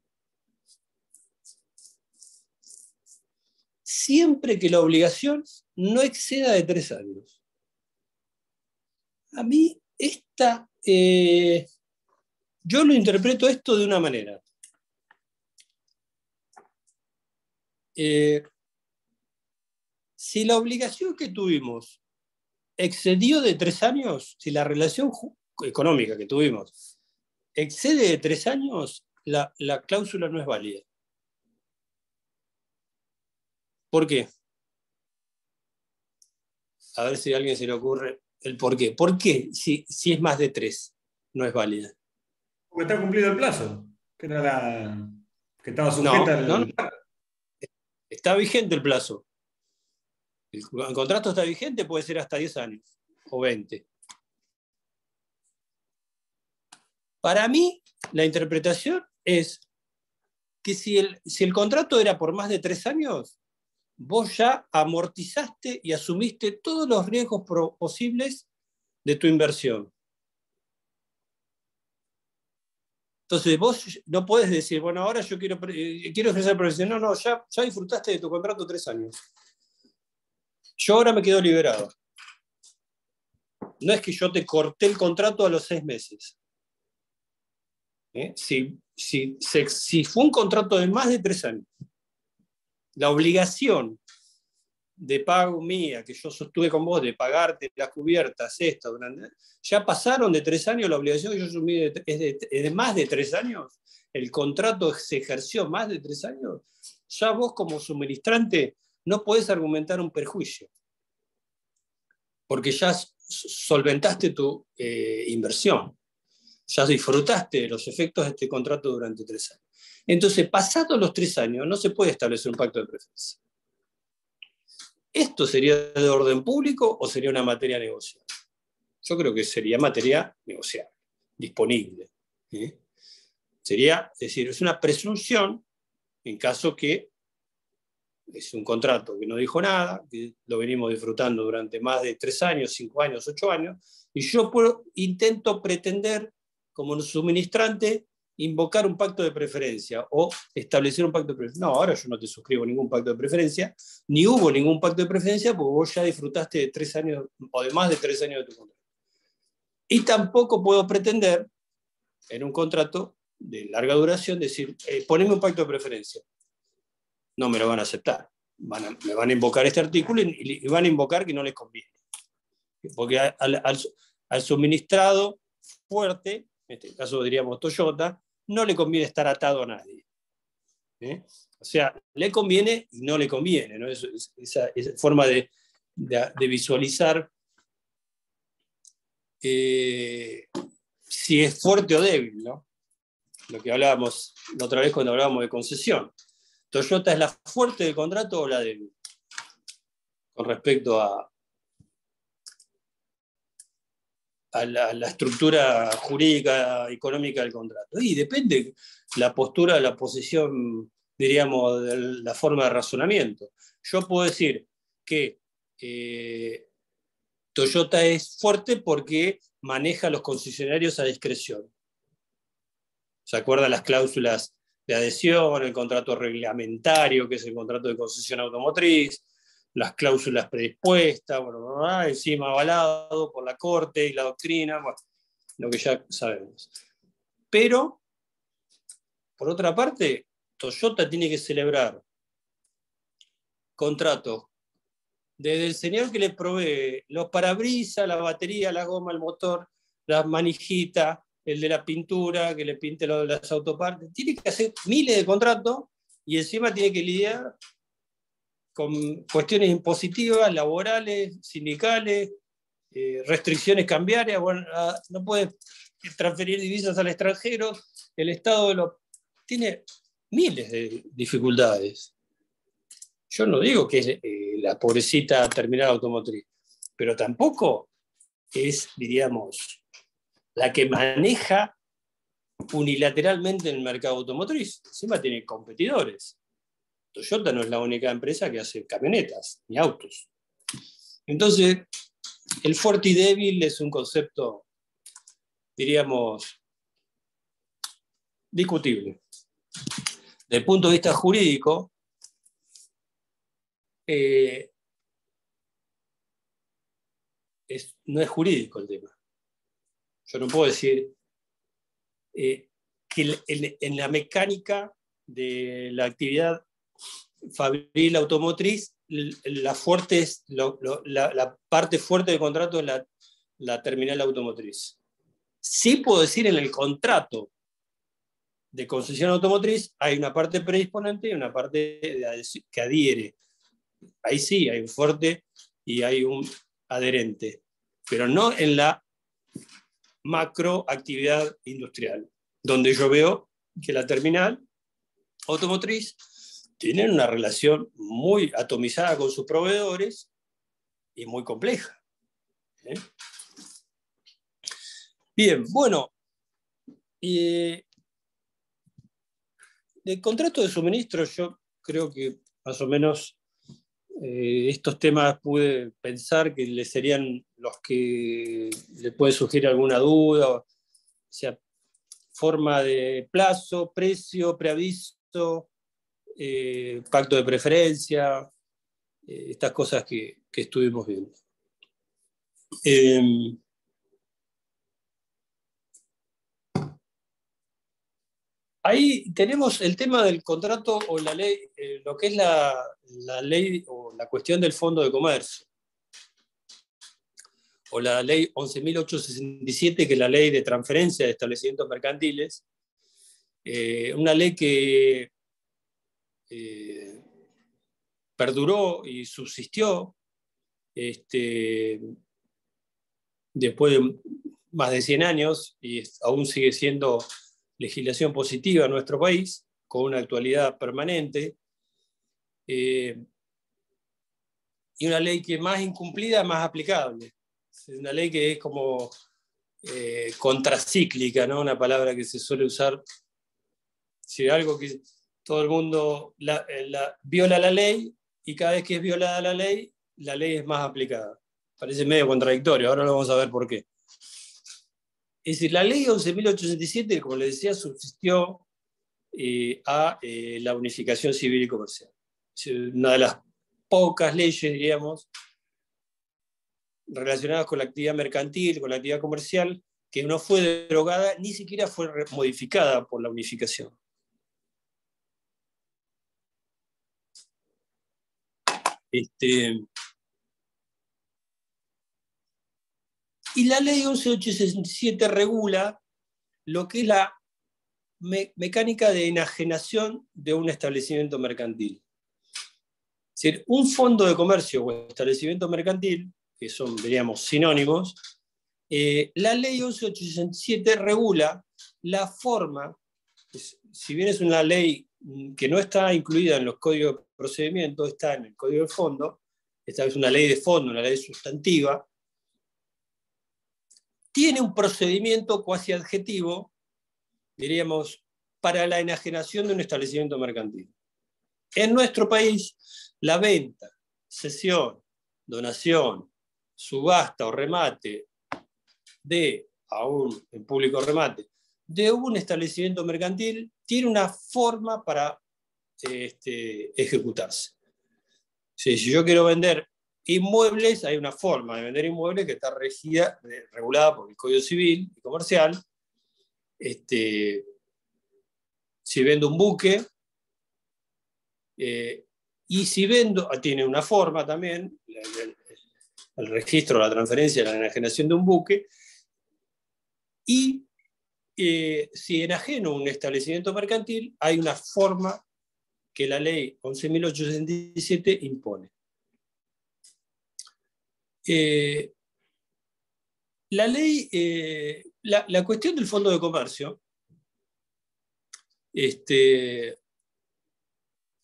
Siempre que la obligación no exceda de 3 años. A mí, yo lo interpreto esto de una manera. Si la obligación que tuvimos excedió de 3 años, si la relación económica que tuvimos excede de 3 años, la cláusula no es válida. ¿Por qué? A ver si a alguien se le ocurre el por qué. ¿Por qué si es más de 3 no es válida? Porque está cumplido el plazo, que estaba sujeta al... Está vigente el plazo. El contrato está vigente, puede ser hasta 10 años o 20. Para mí, la interpretación es que si el contrato era por más de 3 años, vos ya amortizaste y asumiste todos los riesgos posibles de tu inversión. Entonces vos no podés decir, bueno, ahora yo quiero ejercer profesión. No, ya disfrutaste de tu contrato 3 años. Yo ahora me quedo liberado. No es que yo te corté el contrato a los 6 meses. Si fue un contrato de más de 3 años, la obligación de pago mía, que yo sostuve con vos, de pagarte las cubiertas, ya pasaron de 3 años, la obligación que yo asumí es de más de 3 años, el contrato se ejerció más de 3 años, ya vos como suministrante no podés argumentar un perjuicio, porque ya solventaste tu inversión, ya disfrutaste de los efectos de este contrato durante 3 años. Entonces, pasados los 3 años, no se puede establecer un pacto de preferencia. ¿Esto sería de orden público o sería una materia negociable? Yo creo que sería materia negociable, disponible. Es decir, es una presunción en caso que es un contrato que no dijo nada, que lo venimos disfrutando durante más de 3 años, 5 años, 8 años, y yo intento pretender, como suministrante, invocar un pacto de preferencia o establecer un pacto de preferencia. No, ahora yo no te suscribo ningún pacto de preferencia, ni hubo ningún pacto de preferencia porque vos ya disfrutaste de 3 años o de más de 3 años de tu contrato. Y tampoco puedo pretender en un contrato de larga duración decir, poneme un pacto de preferencia. No me lo van a aceptar. Me van a invocar este artículo y van a invocar que no les conviene. Porque al suministrado fuerte, en este caso diríamos Toyota, no le conviene estar atado a nadie. O sea, le conviene y no le conviene, ¿no? Esa forma de visualizar si es fuerte o débil, ¿no? Lo que hablábamos la otra vez cuando hablábamos de concesión. ¿Toyota es la fuerte del contrato o la débil? Con respecto a la estructura jurídica, económica del contrato. Y depende la postura, la posición, diríamos, de la forma de razonamiento. Yo puedo decir que Toyota es fuerte porque maneja a los concesionarios a discreción. ¿Se acuerdan las cláusulas de adhesión, el contrato reglamentario, que es el contrato de concesión automotriz, las cláusulas predispuestas, bueno, encima avalado por la Corte y la doctrina, bueno, lo que ya sabemos. Pero, por otra parte, Toyota tiene que celebrar contratos desde el señor que le provee los parabrisas, la batería, la goma, el motor, la manijita, el de la pintura, que le pinte las autopartes. Tiene que hacer miles de contratos y encima tiene que lidiar con cuestiones impositivas, laborales, sindicales, restricciones cambiarias. Bueno, no puede transferir divisas al extranjero. El Estado tiene miles de dificultades. Yo no digo que es la pobrecita terminal automotriz, pero tampoco es, diríamos, la que maneja unilateralmente el mercado automotriz. Encima tiene competidores. Toyota no es la única empresa que hace camionetas ni autos. Entonces, el fuerte y débil es un concepto, diríamos, discutible. Desde el punto de vista jurídico, no es jurídico el tema. Yo no puedo decir que en la mecánica de la actividad fabril automotriz, la parte fuerte del contrato es la terminal automotriz. Sí puedo decir en el contrato de concesión automotriz hay una parte predisponente y una parte que adhiere. Ahí sí hay un fuerte y hay un adherente, pero no en la macroactividad industrial, donde yo veo que la terminal automotriz tiene una relación muy atomizada con sus proveedores y muy compleja. Bien, bueno, del contrato de suministro yo creo que más o menos estos temas pude pensar que le serían los que le puede surgir alguna duda, o sea, forma de plazo, precio, preaviso, pacto de preferencia, estas cosas que estuvimos viendo. Ahí tenemos el tema del contrato o la ley, lo que es la ley o la cuestión del Fondo de Comercio, o la ley 11.867, que es la ley de transferencia de establecimientos mercantiles, una ley que perduró y subsistió después de más de 100 años y aún sigue siendo legislación positiva en nuestro país, con una actualidad permanente, y una ley que más incumplida, más aplicable. Es una ley que es como contracíclica, ¿no? Una palabra que se suele usar, si algo que todo el mundo viola la ley, y cada vez que es violada la ley es más aplicada. Parece medio contradictorio, ahora lo vamos a ver por qué. Es decir, la ley 11.867, como les decía, subsistió a la unificación civil y comercial. Es una de las pocas leyes, diríamos, relacionadas con la actividad mercantil, con la actividad comercial, que no fue derogada, ni siquiera fue modificada por la unificación. Y la ley 11.867 regula lo que es la mecánica de enajenación de un establecimiento mercantil. Es decir, un fondo de comercio o establecimiento mercantil, que son, diríamos, sinónimos, la ley 11.867 regula la forma, si bien es una ley que no está incluida en los códigos de procedimiento, está en el código de fondo, esta es una ley de fondo, una ley sustantiva, tiene un procedimiento cuasi adjetivo, diríamos, para la enajenación de un establecimiento mercantil. En nuestro país, la venta, cesión, donación, subasta o remate en público remate, de un establecimiento mercantil, tiene una forma para ejecutarse. Si yo quiero vender inmuebles, hay una forma de vender inmuebles que está regulada por el Código Civil y Comercial. Si vendo un buque, y si vendo, tiene una forma también, el registro, la transferencia, la enajenación de un buque, y si enajeno un establecimiento mercantil, hay una forma que la ley 11.867 impone. La ley, la cuestión del fondo de comercio,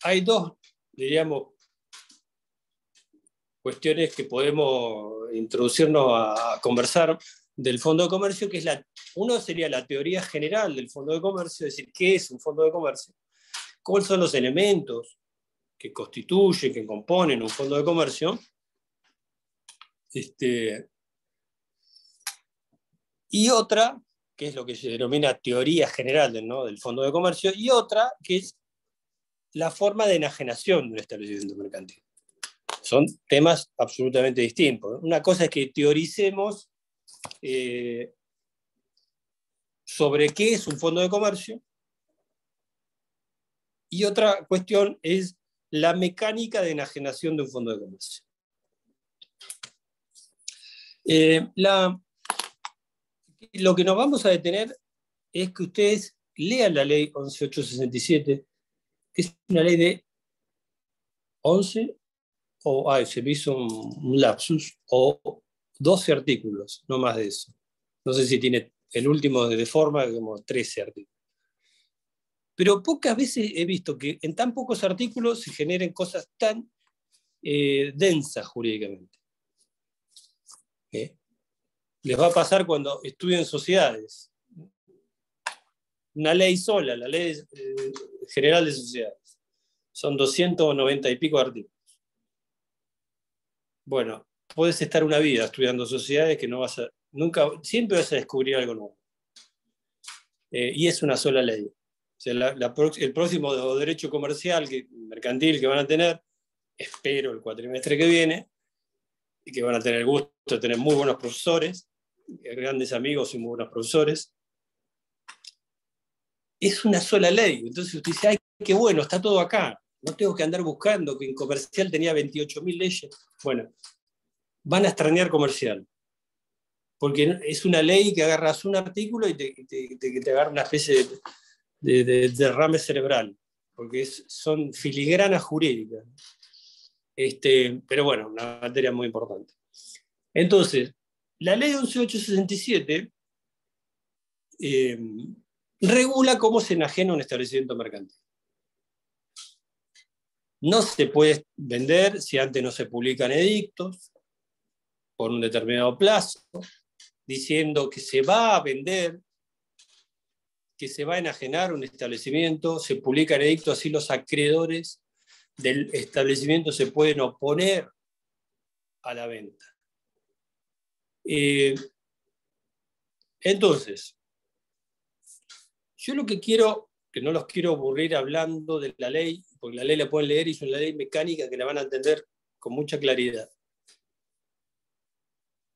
hay dos, diríamos, cuestiones que podemos introducirnos a conversar del fondo de comercio, que es uno sería la teoría general del fondo de comercio, es decir, ¿qué es un fondo de comercio? ¿Cuáles son los elementos que constituyen, que componen un fondo de comercio? Y otra, que es lo que se denomina teoría general del fondo de comercio, y otra, que es la forma de enajenación de un establecimiento mercantil. Son temas absolutamente distintos. Una cosa es que teoricemos sobre qué es un fondo de comercio, y otra cuestión es la mecánica de enajenación de un fondo de comercio. Lo que nos vamos a detener es que ustedes lean la ley 11.867, que es una ley de 11, se me hizo un lapsus, o 12 artículos, no más de eso. No sé si tiene el último de forma como 13 artículos. Pero pocas veces he visto que en tan pocos artículos se generen cosas tan densas jurídicamente. Les va a pasar cuando estudien sociedades. Una ley sola, la ley general de sociedades. Son 290 y pico artículos. Bueno, puedes estar una vida estudiando sociedades que no vas a... siempre vas a descubrir algo nuevo. Y es una sola ley. O sea, el próximo derecho comercial, mercantil que van a tener, espero el cuatrimestre que viene, y que van a tener el gusto de tener muy buenos profesores, grandes amigos y muy buenos profesores, es una sola ley. Entonces usted dice, ay, qué bueno, está todo acá. No tengo que andar buscando, que en comercial tenía 28.000 leyes. Bueno, van a extrañar comercial. Porque es una ley que agarras un artículo y te agarra una especie de derrame cerebral. Porque son filigranas jurídicas. Pero bueno, una materia muy importante. Entonces, la ley 11.867 regula cómo se enajena un establecimiento mercantil. No se puede vender si antes no se publican edictos por un determinado plazo, diciendo que se va a vender, que se va a enajenar un establecimiento, se publica el edicto, así los acreedores del establecimiento se pueden oponer a la venta. Entonces, yo lo que quiero, que no los quiero aburrir hablando de la ley, porque la ley la pueden leer y es una ley mecánica que la van a entender con mucha claridad.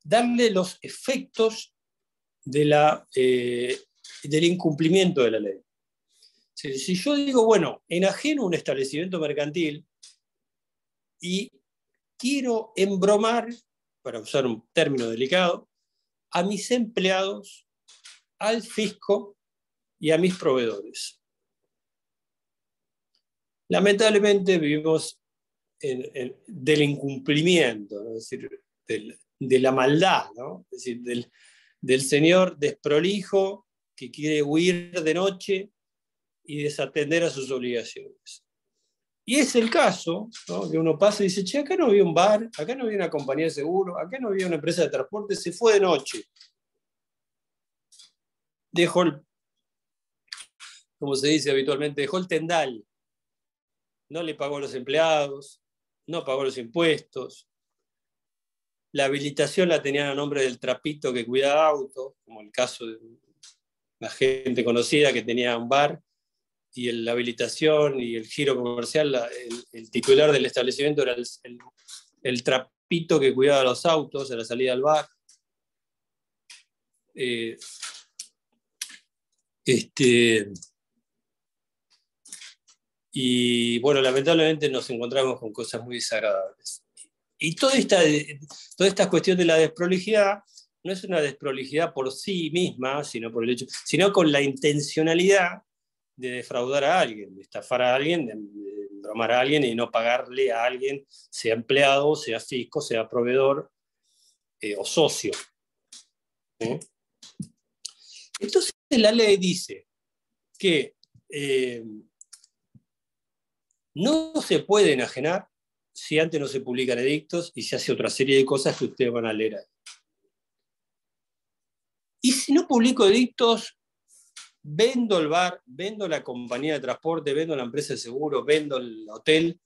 Darle los efectos del incumplimiento de la ley. Si yo digo, bueno, enajeno un establecimiento mercantil y quiero embromar, para usar un término delicado, a mis empleados, al fisco y a mis proveedores. Lamentablemente vivimos del incumplimiento, ¿no? Es decir, de la maldad, ¿no? Es decir, del señor desprolijo que quiere huir de noche y desatender a sus obligaciones. Y es el caso, ¿no? Que uno pasa y dice, che, acá no había un bar, acá no había una compañía de seguro, acá no había una empresa de transporte, se fue de noche. Dejó como se dice habitualmente, dejó el tendal. No le pagó a los empleados, no pagó los impuestos. La habilitación la tenían a nombre del trapito que cuidaba autos, como el caso de una gente conocida que tenía un bar, y la habilitación y el giro comercial, el titular del establecimiento era el trapito que cuidaba los autos a la salida del bar. Y bueno, lamentablemente nos encontramos con cosas muy desagradables. Y toda esta cuestión de la desprolijidad no es una desprolijidad por sí misma, sino por el hecho, sino con la intencionalidad de defraudar a alguien, de estafar a alguien, de bromar a alguien y no pagarle a alguien, sea empleado, sea fisco, sea proveedor o socio. Entonces la ley dice que no se puede enajenar si antes no se publican edictos y se hace otra serie de cosas que ustedes van a leer ahí. Y si no publico edictos, vendo el bar, vendo la compañía de transporte, vendo la empresa de seguro, vendo el hotel,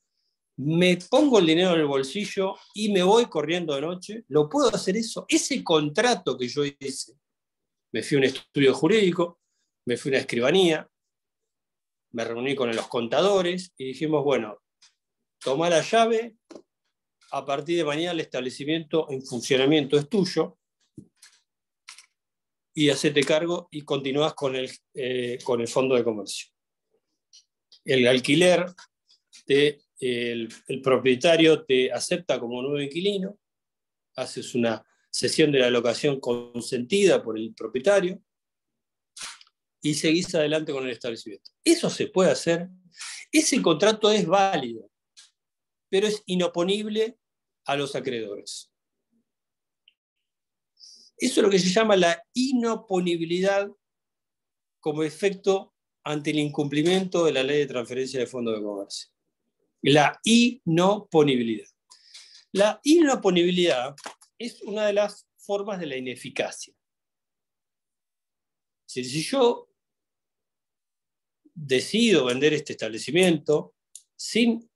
me pongo el dinero en el bolsillo y me voy corriendo de noche, ¿lo puedo hacer eso? Ese contrato que yo hice, me fui a un estudio jurídico, me fui a una escribanía, me reuní con los contadores y dijimos, bueno, toma la llave, a partir de mañana el establecimiento en funcionamiento es tuyo, y hacete cargo y continúas con el fondo de comercio. El alquiler, el propietario te acepta como nuevo inquilino, haces una cesión de la locación consentida por el propietario y seguís adelante con el establecimiento. Eso se puede hacer, ese contrato es válido, pero es inoponible a los acreedores. Eso es lo que se llama la inoponibilidad como efecto ante el incumplimiento de la ley de transferencia de fondos de comercio. La inoponibilidad. La inoponibilidad es una de las formas de la ineficacia. Si yo decido vender este establecimiento sin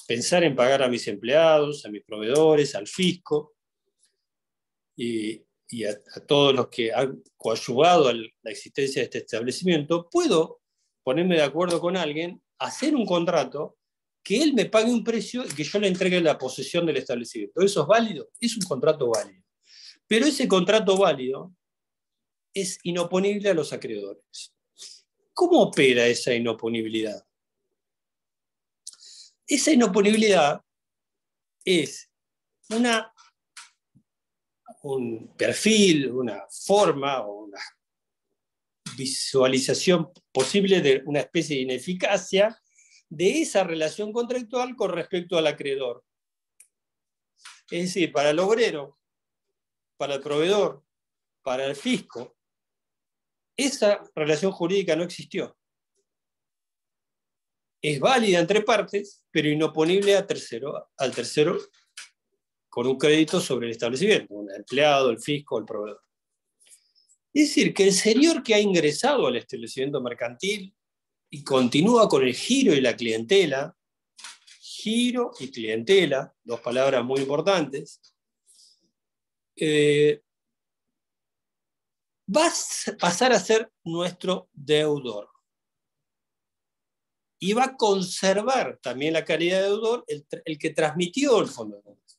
pensar en pagar a mis empleados, a mis proveedores, al fisco, y a todos los que han coadyuvado a la existencia de este establecimiento, puedo ponerme de acuerdo con alguien, hacer un contrato, que él me pague un precio y que yo le entregue la posesión del establecimiento. ¿Eso es válido? Es un contrato válido. Pero ese contrato válido es inoponible a los acreedores. ¿Cómo opera esa inoponibilidad? Esa inoponibilidad es un perfil, una forma o una visualización posible de una especie de ineficacia de esa relación contractual con respecto al acreedor. Es decir, para el obrero, para el proveedor, para el fisco, esa relación jurídica no existió. Es válida entre partes, pero inoponible al tercero con un crédito sobre el establecimiento, el empleado, el fisco, el proveedor. Es decir, que el señor que ha ingresado al establecimiento mercantil y continúa con el giro y la clientela, giro y clientela, dos palabras muy importantes, va a pasar a ser nuestro deudor. Y va a conservar también la calidad de deudor el que transmitió el fondo de comercio.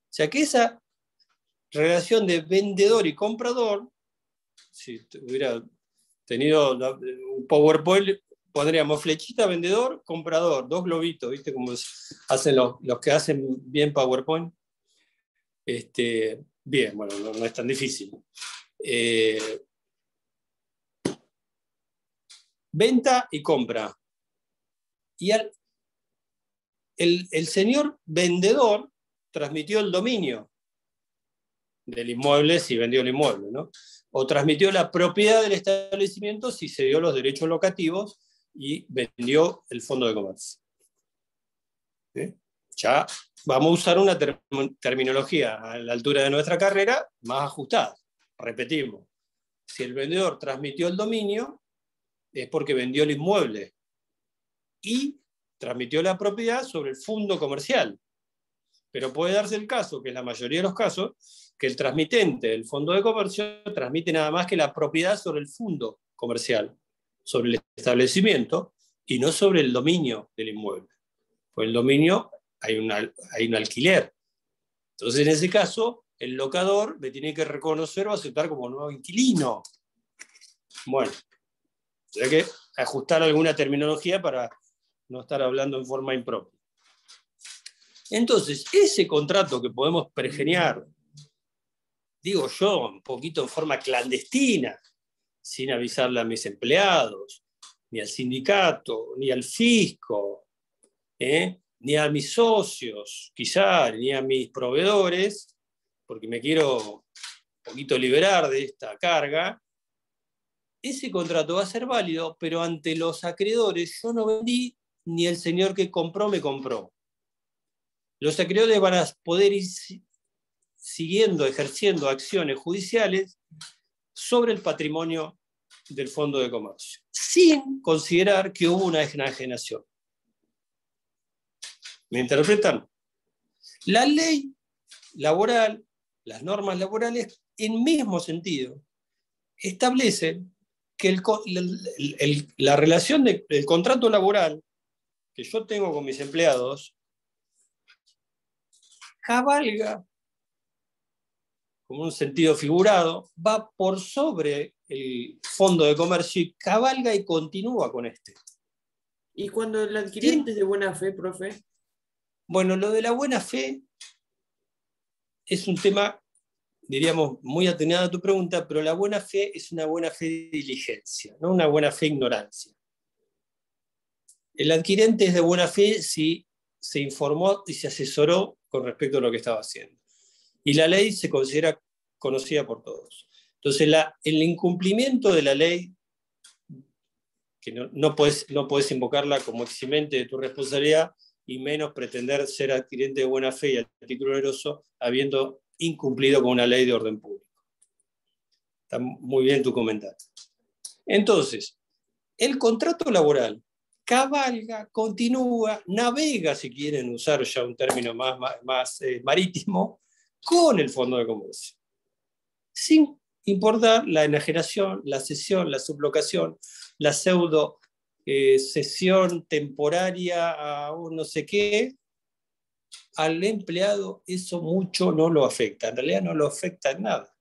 O sea que esa relación de vendedor y comprador, si hubiera tenido un PowerPoint, pondríamos flechita, vendedor, comprador, dos globitos, ¿viste? Como hacen los que hacen bien PowerPoint. Bien, bueno, no es tan difícil. venta y compra. Y el señor vendedor transmitió el dominio del inmueble si vendió el inmueble, ¿no? O transmitió la propiedad del establecimiento si se dio los derechos locativos y vendió el fondo de comercio. ¿Sí? Ya vamos a usar una terminología a la altura de nuestra carrera más ajustada. Repetimos, si el vendedor transmitió el dominio, es porque vendió el inmueble y transmitió la propiedad sobre el fondo comercial. Pero puede darse el caso, que en la mayoría de los casos, que el transmitente del fondo de comercio transmite nada más que la propiedad sobre el fondo comercial, sobre el establecimiento, y no sobre el dominio del inmueble. Por el dominio hay un alquiler. Entonces, en ese caso, el locador me tiene que reconocer o aceptar como nuevo inquilino. Bueno, hay que ajustar alguna terminología para no estar hablando en forma impropia. Entonces, ese contrato que podemos pergeniar, digo yo, un poquito en forma clandestina, sin avisarle a mis empleados, ni al sindicato, ni al fisco, ni a mis socios, quizá, ni a mis proveedores, porque me quiero un poquito liberar de esta carga, ese contrato va a ser válido, pero ante los acreedores yo no vendí, ni el señor que compró me compró. Los acreedores van a poder ir siguiendo, ejerciendo acciones judiciales sobre el patrimonio del fondo de comercio, sin considerar que hubo una enajenación. ¿Me interpretan? La ley laboral, las normas laborales, en mismo sentido, establecen que la relación del contrato laboral que yo tengo con mis empleados cabalga, como un sentido figurado, va por sobre el fondo de comercio y cabalga y continúa con este. ¿Y cuando el adquirente es de buena fe, profe? Bueno, lo de la buena fe es un tema, diríamos, muy atendido a tu pregunta, pero la buena fe es una buena fe de diligencia, no una buena fe de ignorancia. El adquirente es de buena fe si se informó y se asesoró con respecto a lo que estaba haciendo. Y la ley se considera conocida por todos. Entonces, el incumplimiento de la ley, que no puedes invocarla como eximente de tu responsabilidad, y menos pretender ser adquirente de buena fe y a título oneroso, habiendo incumplido con una ley de orden público. Está muy bien tu comentario. Entonces, el contrato laboral cabalga, continúa, navega, si quieren usar ya un término más marítimo, con el fondo de comercio, sin importar la enajenación, la cesión, la sublocación, la pseudo cesión temporaria a un no sé qué. Al empleado eso mucho no lo afecta, en realidad no lo afecta en nada.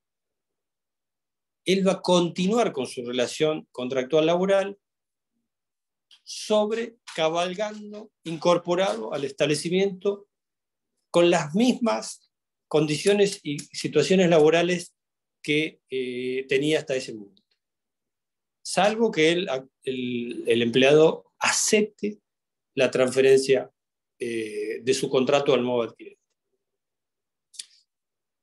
Él va a continuar con su relación contractual laboral cabalgando, incorporado al establecimiento con las mismas condiciones y situaciones laborales que tenía hasta ese momento. Salvo que el empleado acepte la transferencia de su contrato al nuevo adquirente.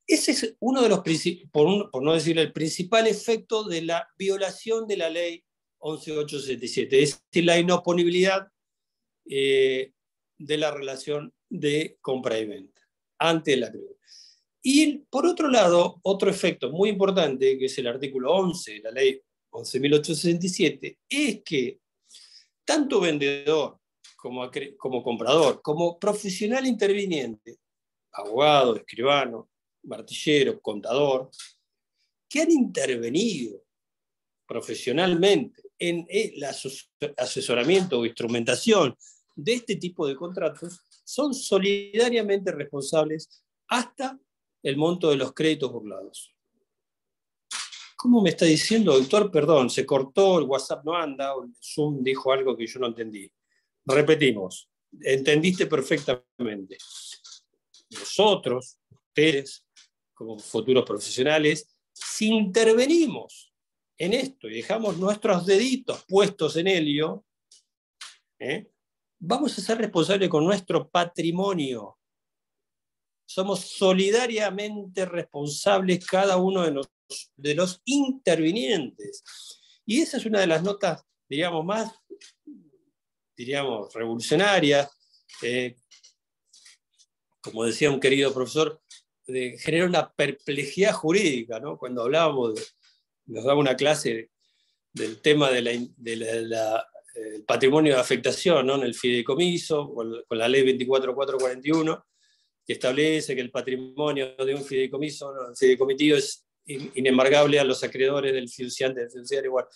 Ese es uno de los por no decir el principal efecto de la violación de la ley 11.877, es decir, la inoponibilidad de la relación de compra y venta ante el acreedor. Y por otro lado, otro efecto muy importante, que es el artículo 11 de la ley 11.867, es que tanto vendedor como comprador, como profesional interviniente, abogado, escribano, martillero, contador, que han intervenido profesionalmente en el asesoramiento o instrumentación de este tipo de contratos, son solidariamente responsables hasta el monto de los créditos burlados. ¿Cómo me está diciendo, doctor? Perdón, se cortó, el WhatsApp no anda, o el Zoom dijo algo que yo no entendí. Repetimos, entendiste perfectamente. Nosotros, ustedes, como futuros profesionales, si intervenimos en esto y dejamos nuestros deditos puestos en helio, vamos a ser responsables con nuestro patrimonio. Somos solidariamente responsables cada uno de los intervinientes. Y esa es una de las notas, digamos, más, revolucionarias. Como decía un querido profesor, genera una perplejidad jurídica, ¿no? Cuando nos daba una clase del tema del patrimonio de afectación, ¿no? En el fideicomiso, con la ley 24441, que establece que el patrimonio de un fideicomiso, ¿no? El fideicomitivo es inembargable a los acreedores del fiduciante, del fiduciario, igual.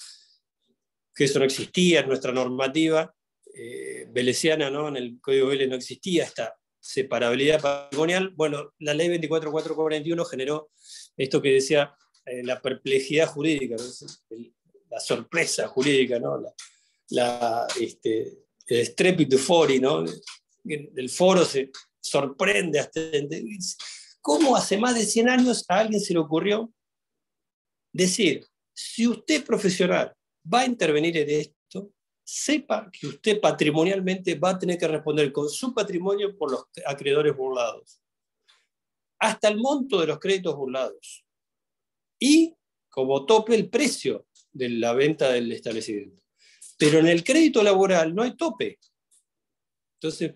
Que eso no existía en nuestra normativa velesiana, ¿no? En el Código Vélez no existía esta separabilidad patrimonial. Bueno, la ley 24441 generó esto que decía la perplejidad jurídica, ¿no? La sorpresa jurídica, ¿no? El estrépito fori, ¿no? El foro se sorprende hasta cómo hace más de 100 años a alguien se le ocurrió decir, si usted profesional va a intervenir en esto, sepa que usted patrimonialmente va a tener que responder con su patrimonio por los acreedores burlados, hasta el monto de los créditos burlados, y como tope el precio de la venta del establecimiento. Pero en el crédito laboral no hay tope. Entonces,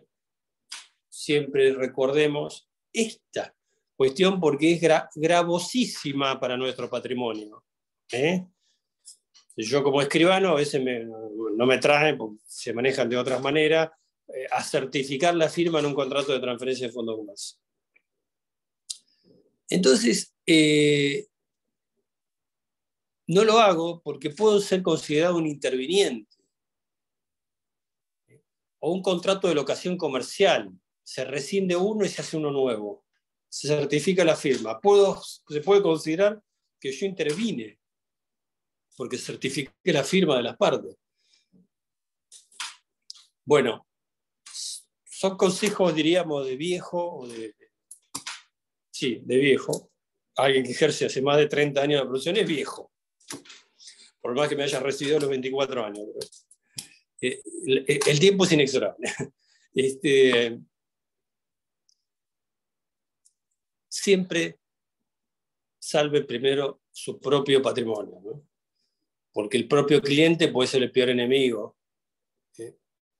siempre recordemos esta cuestión porque es gravosísima para nuestro patrimonio. Yo como escribano a veces no me traen, porque se manejan de otras maneras, a certificar la firma en un contrato de transferencia de fondo de comercio. Entonces, no lo hago porque puedo ser considerado un interviniente. O un contrato de locación comercial. Se rescinde uno y se hace uno nuevo. Se certifica la firma. Se puede considerar que yo intervine porque certifiqué la firma de las partes. Bueno, son consejos, diríamos, de viejo, sí, de viejo. Alguien que ejerce hace más de 30 años de profesión es viejo. Por más que me haya recibido a los 24 años. El tiempo es inexorable. Siempre salve primero su propio patrimonio, ¿no? Porque el propio cliente puede ser el peor enemigo,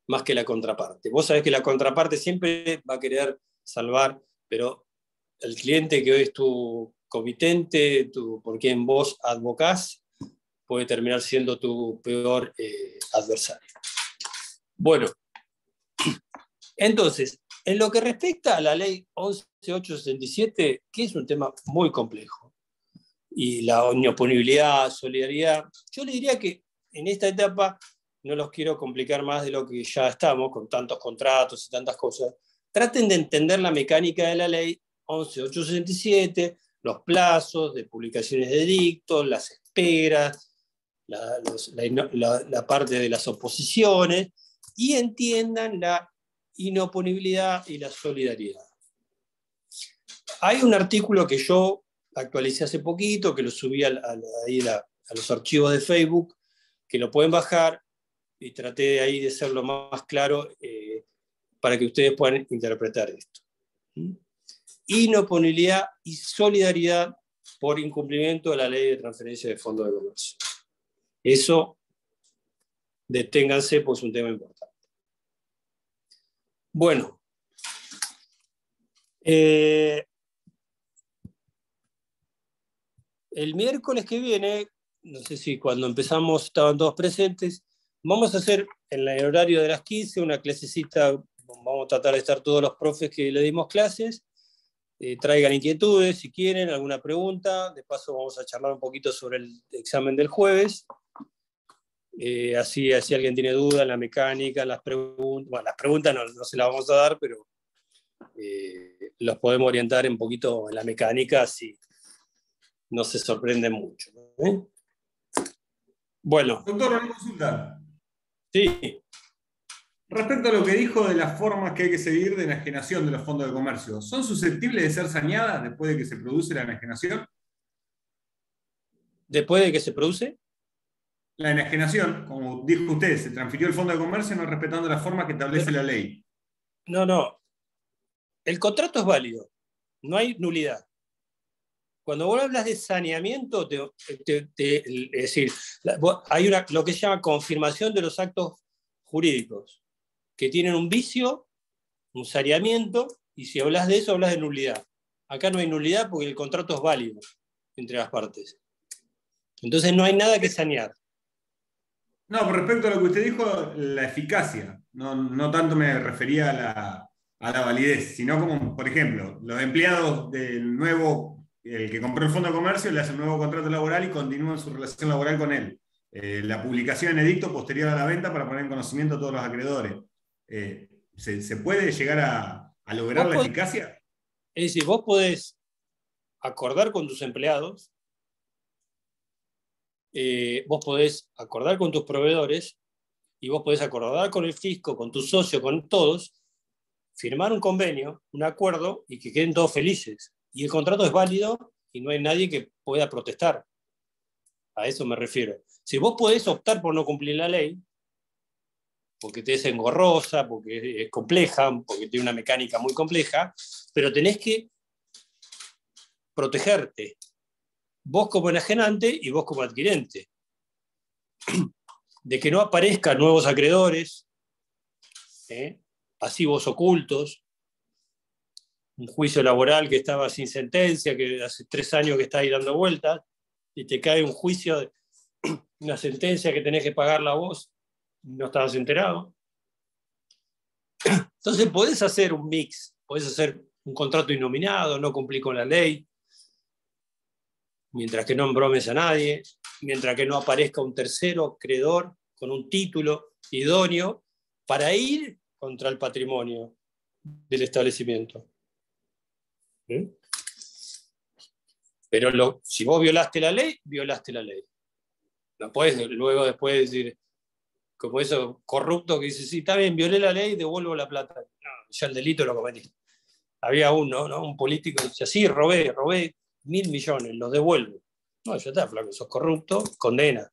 más que la contraparte. Vos sabés que la contraparte siempre va a querer salvar, pero el cliente que hoy es tu comitente, por quien vos advocás, puede terminar siendo tu peor adversario. Bueno, entonces, en lo que respecta a la ley 11.867, que es un tema muy complejo, y la inoponibilidad, solidaridad, yo le diría que en esta etapa no los quiero complicar más de lo que ya estamos, con tantos contratos y tantas cosas. Traten de entender la mecánica de la ley 11.867, los plazos de publicaciones de edictos, las esperas, la parte de las oposiciones, y entiendan la inoponibilidad y la solidaridad. Hay un artículo que yo actualicé hace poquito, que lo subí a los archivos de Facebook, que lo pueden bajar, y traté de ahí de hacerlo más claro para que ustedes puedan interpretar esto. Inoponibilidad y solidaridad por incumplimiento de la ley de transferencia de fondos de comercio. Eso, deténganse, pues es un tema importante. Bueno, el miércoles que viene, no sé si cuando empezamos estaban todos presentes, vamos a hacer en el horario de las 15 una clasecita, vamos a tratar de estar todos los profes que le dimos clases, traigan inquietudes si quieren, alguna pregunta, de paso vamos a charlar un poquito sobre el examen del jueves, así alguien tiene dudas en la mecánica, las preguntas no se las vamos a dar, pero los podemos orientar un poquito en la mecánica, así no se sorprenden mucho. Bueno. Doctor, una consulta. Sí. Respecto a lo que dijo de las formas que hay que seguir de enajenación de los fondos de comercio, ¿son susceptibles de ser saneadas después de que se produce la enajenación? ¿Después de que se produce? La enajenación, como dijo usted, se transfirió el Fondo de Comercio no respetando las formas que establece la ley. No. El contrato es válido. No hay nulidad. Cuando vos hablas de saneamiento, es decir, hay lo que se llama confirmación de los actos jurídicos, que tienen un vicio, un saneamiento, y si hablas de eso, hablas de nulidad. Acá no hay nulidad porque el contrato es válido entre las partes. Entonces no hay nada que sanear. No, con respecto a lo que usted dijo, la eficacia. No tanto me refería a la validez, sino como, por ejemplo, los empleados del nuevo, el que compró el Fondo de Comercio, le hace un nuevo contrato laboral y continúa su relación laboral con él. La publicación en edicto posterior a la venta para poner en conocimiento a todos los acreedores. ¿Se puede llegar a lograr la eficacia? Es decir, vos podés acordar con tus empleados, vos podés acordar con tus proveedores y vos podés acordar con el fisco, con tu socio, con todos, firmar un convenio, un acuerdo y que queden todos felices. Y el contrato es válido y no hay nadie que pueda protestar. A eso me refiero. Si vos podés optar por no cumplir la ley, porque te es engorrosa, porque es compleja, porque tiene una mecánica muy compleja, pero tenés que protegerte. Vos como enajenante y vos como adquirente. De que no aparezcan nuevos acreedores, pasivos ocultos, un juicio laboral que estaba sin sentencia, que hace 3 años que está ahí dando vueltas, y te cae un juicio, una sentencia que tenés que pagarla vos, no estabas enterado. Entonces podés hacer un mix, podés hacer un contrato innominado, no cumplir con la ley, mientras que no embromes a nadie, mientras que no aparezca un tercero acreedor con un título idóneo para ir contra el patrimonio del establecimiento. Pero si vos violaste la ley, violaste la ley. No puedes luego después decir, como eso corrupto que dice, sí, está bien, violé la ley, devuelvo la plata. No, ya el delito lo cometí. Había uno, ¿no? Un político que decía, sí, robé 1.000 millones, los devuelvo. No, ya está, flaco, sos corrupto, condena.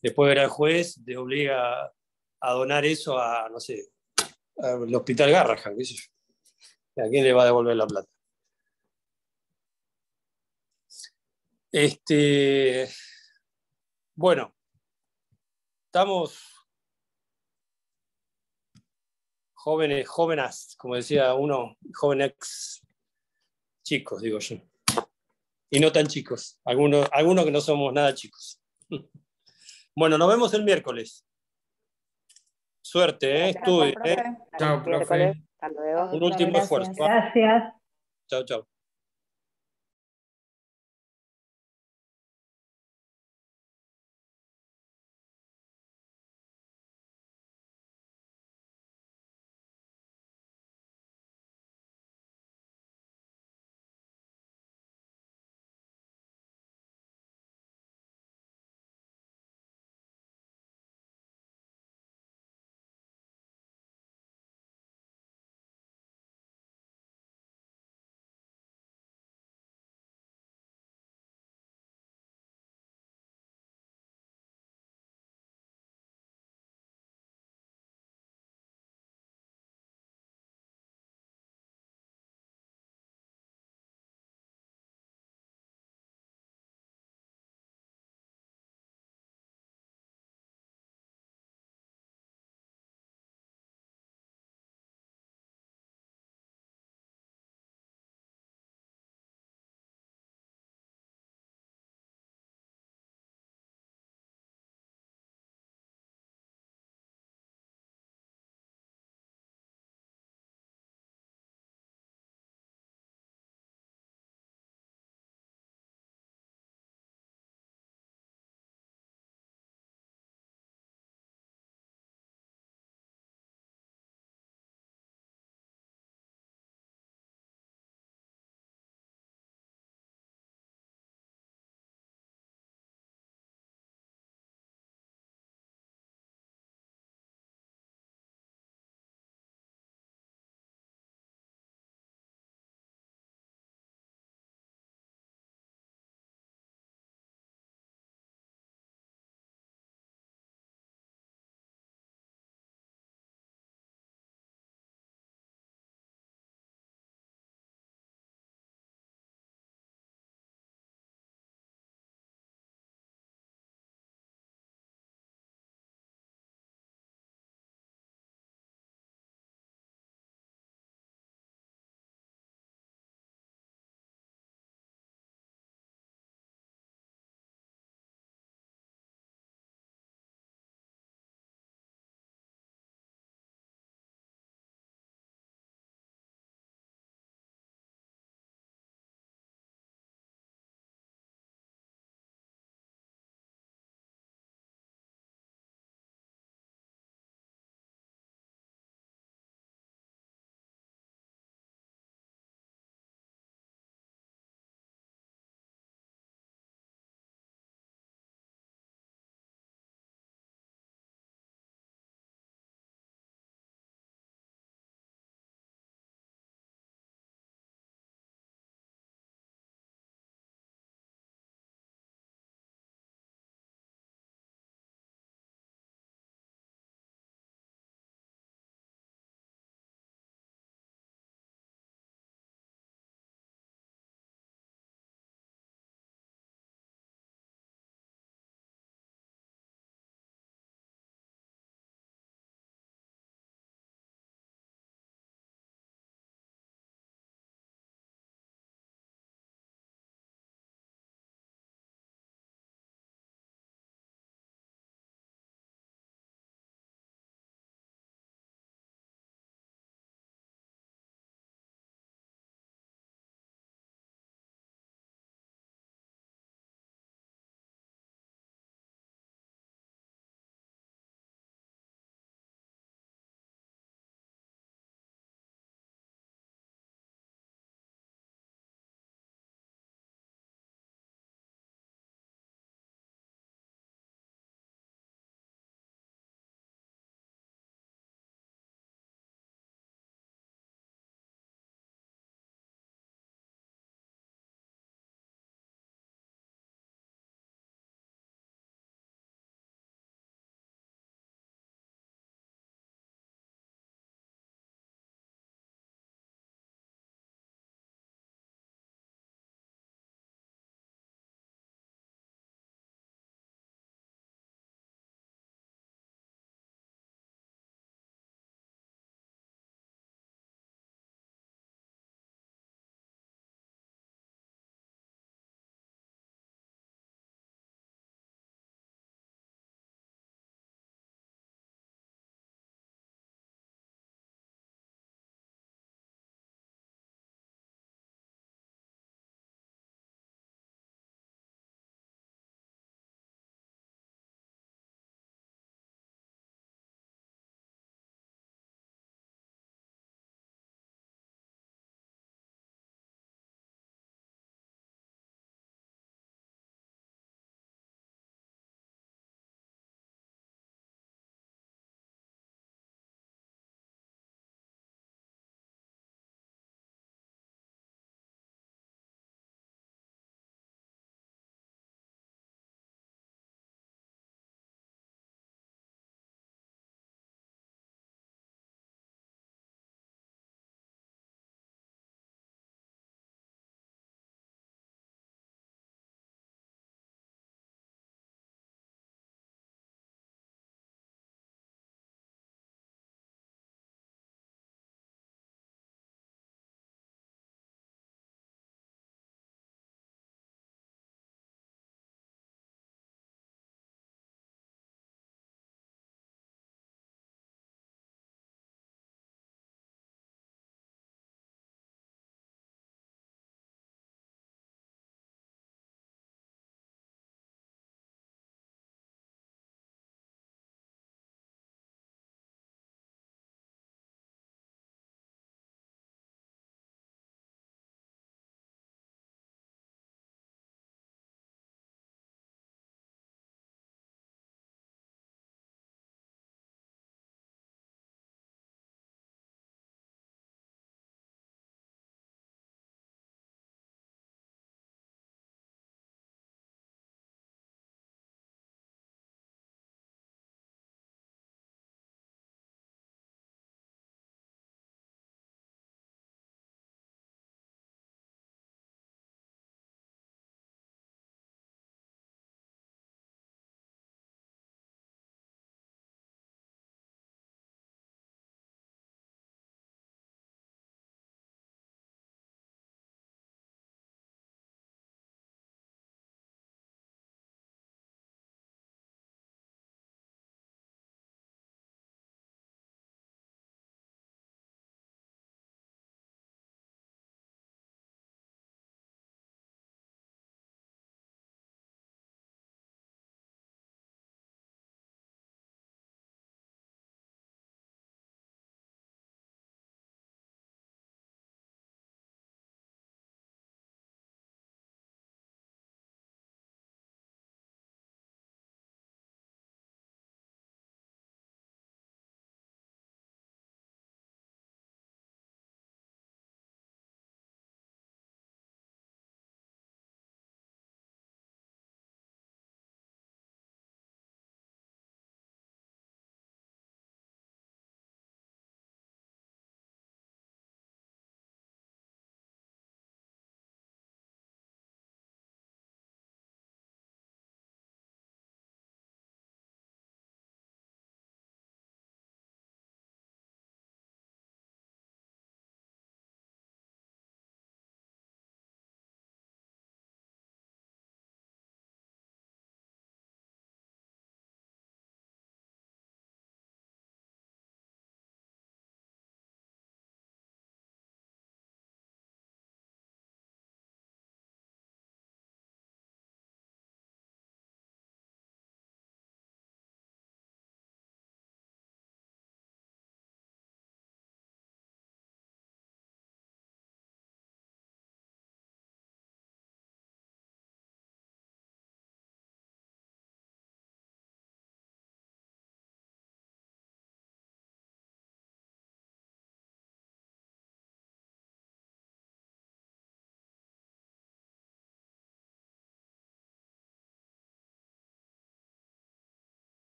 Después verá el juez, te obliga a donar eso a, no sé, al Hospital Garrahan, qué sé yo. ¿A quién le va a devolver la plata? Bueno, estamos jóvenes, como decía uno, jóvenes chicos, digo yo. Y no tan chicos, algunos que no somos nada chicos. Bueno, nos vemos el miércoles. Suerte, estudie. Chao, profe. Hasta luego. Un último esfuerzo. Gracias. Chao, chao.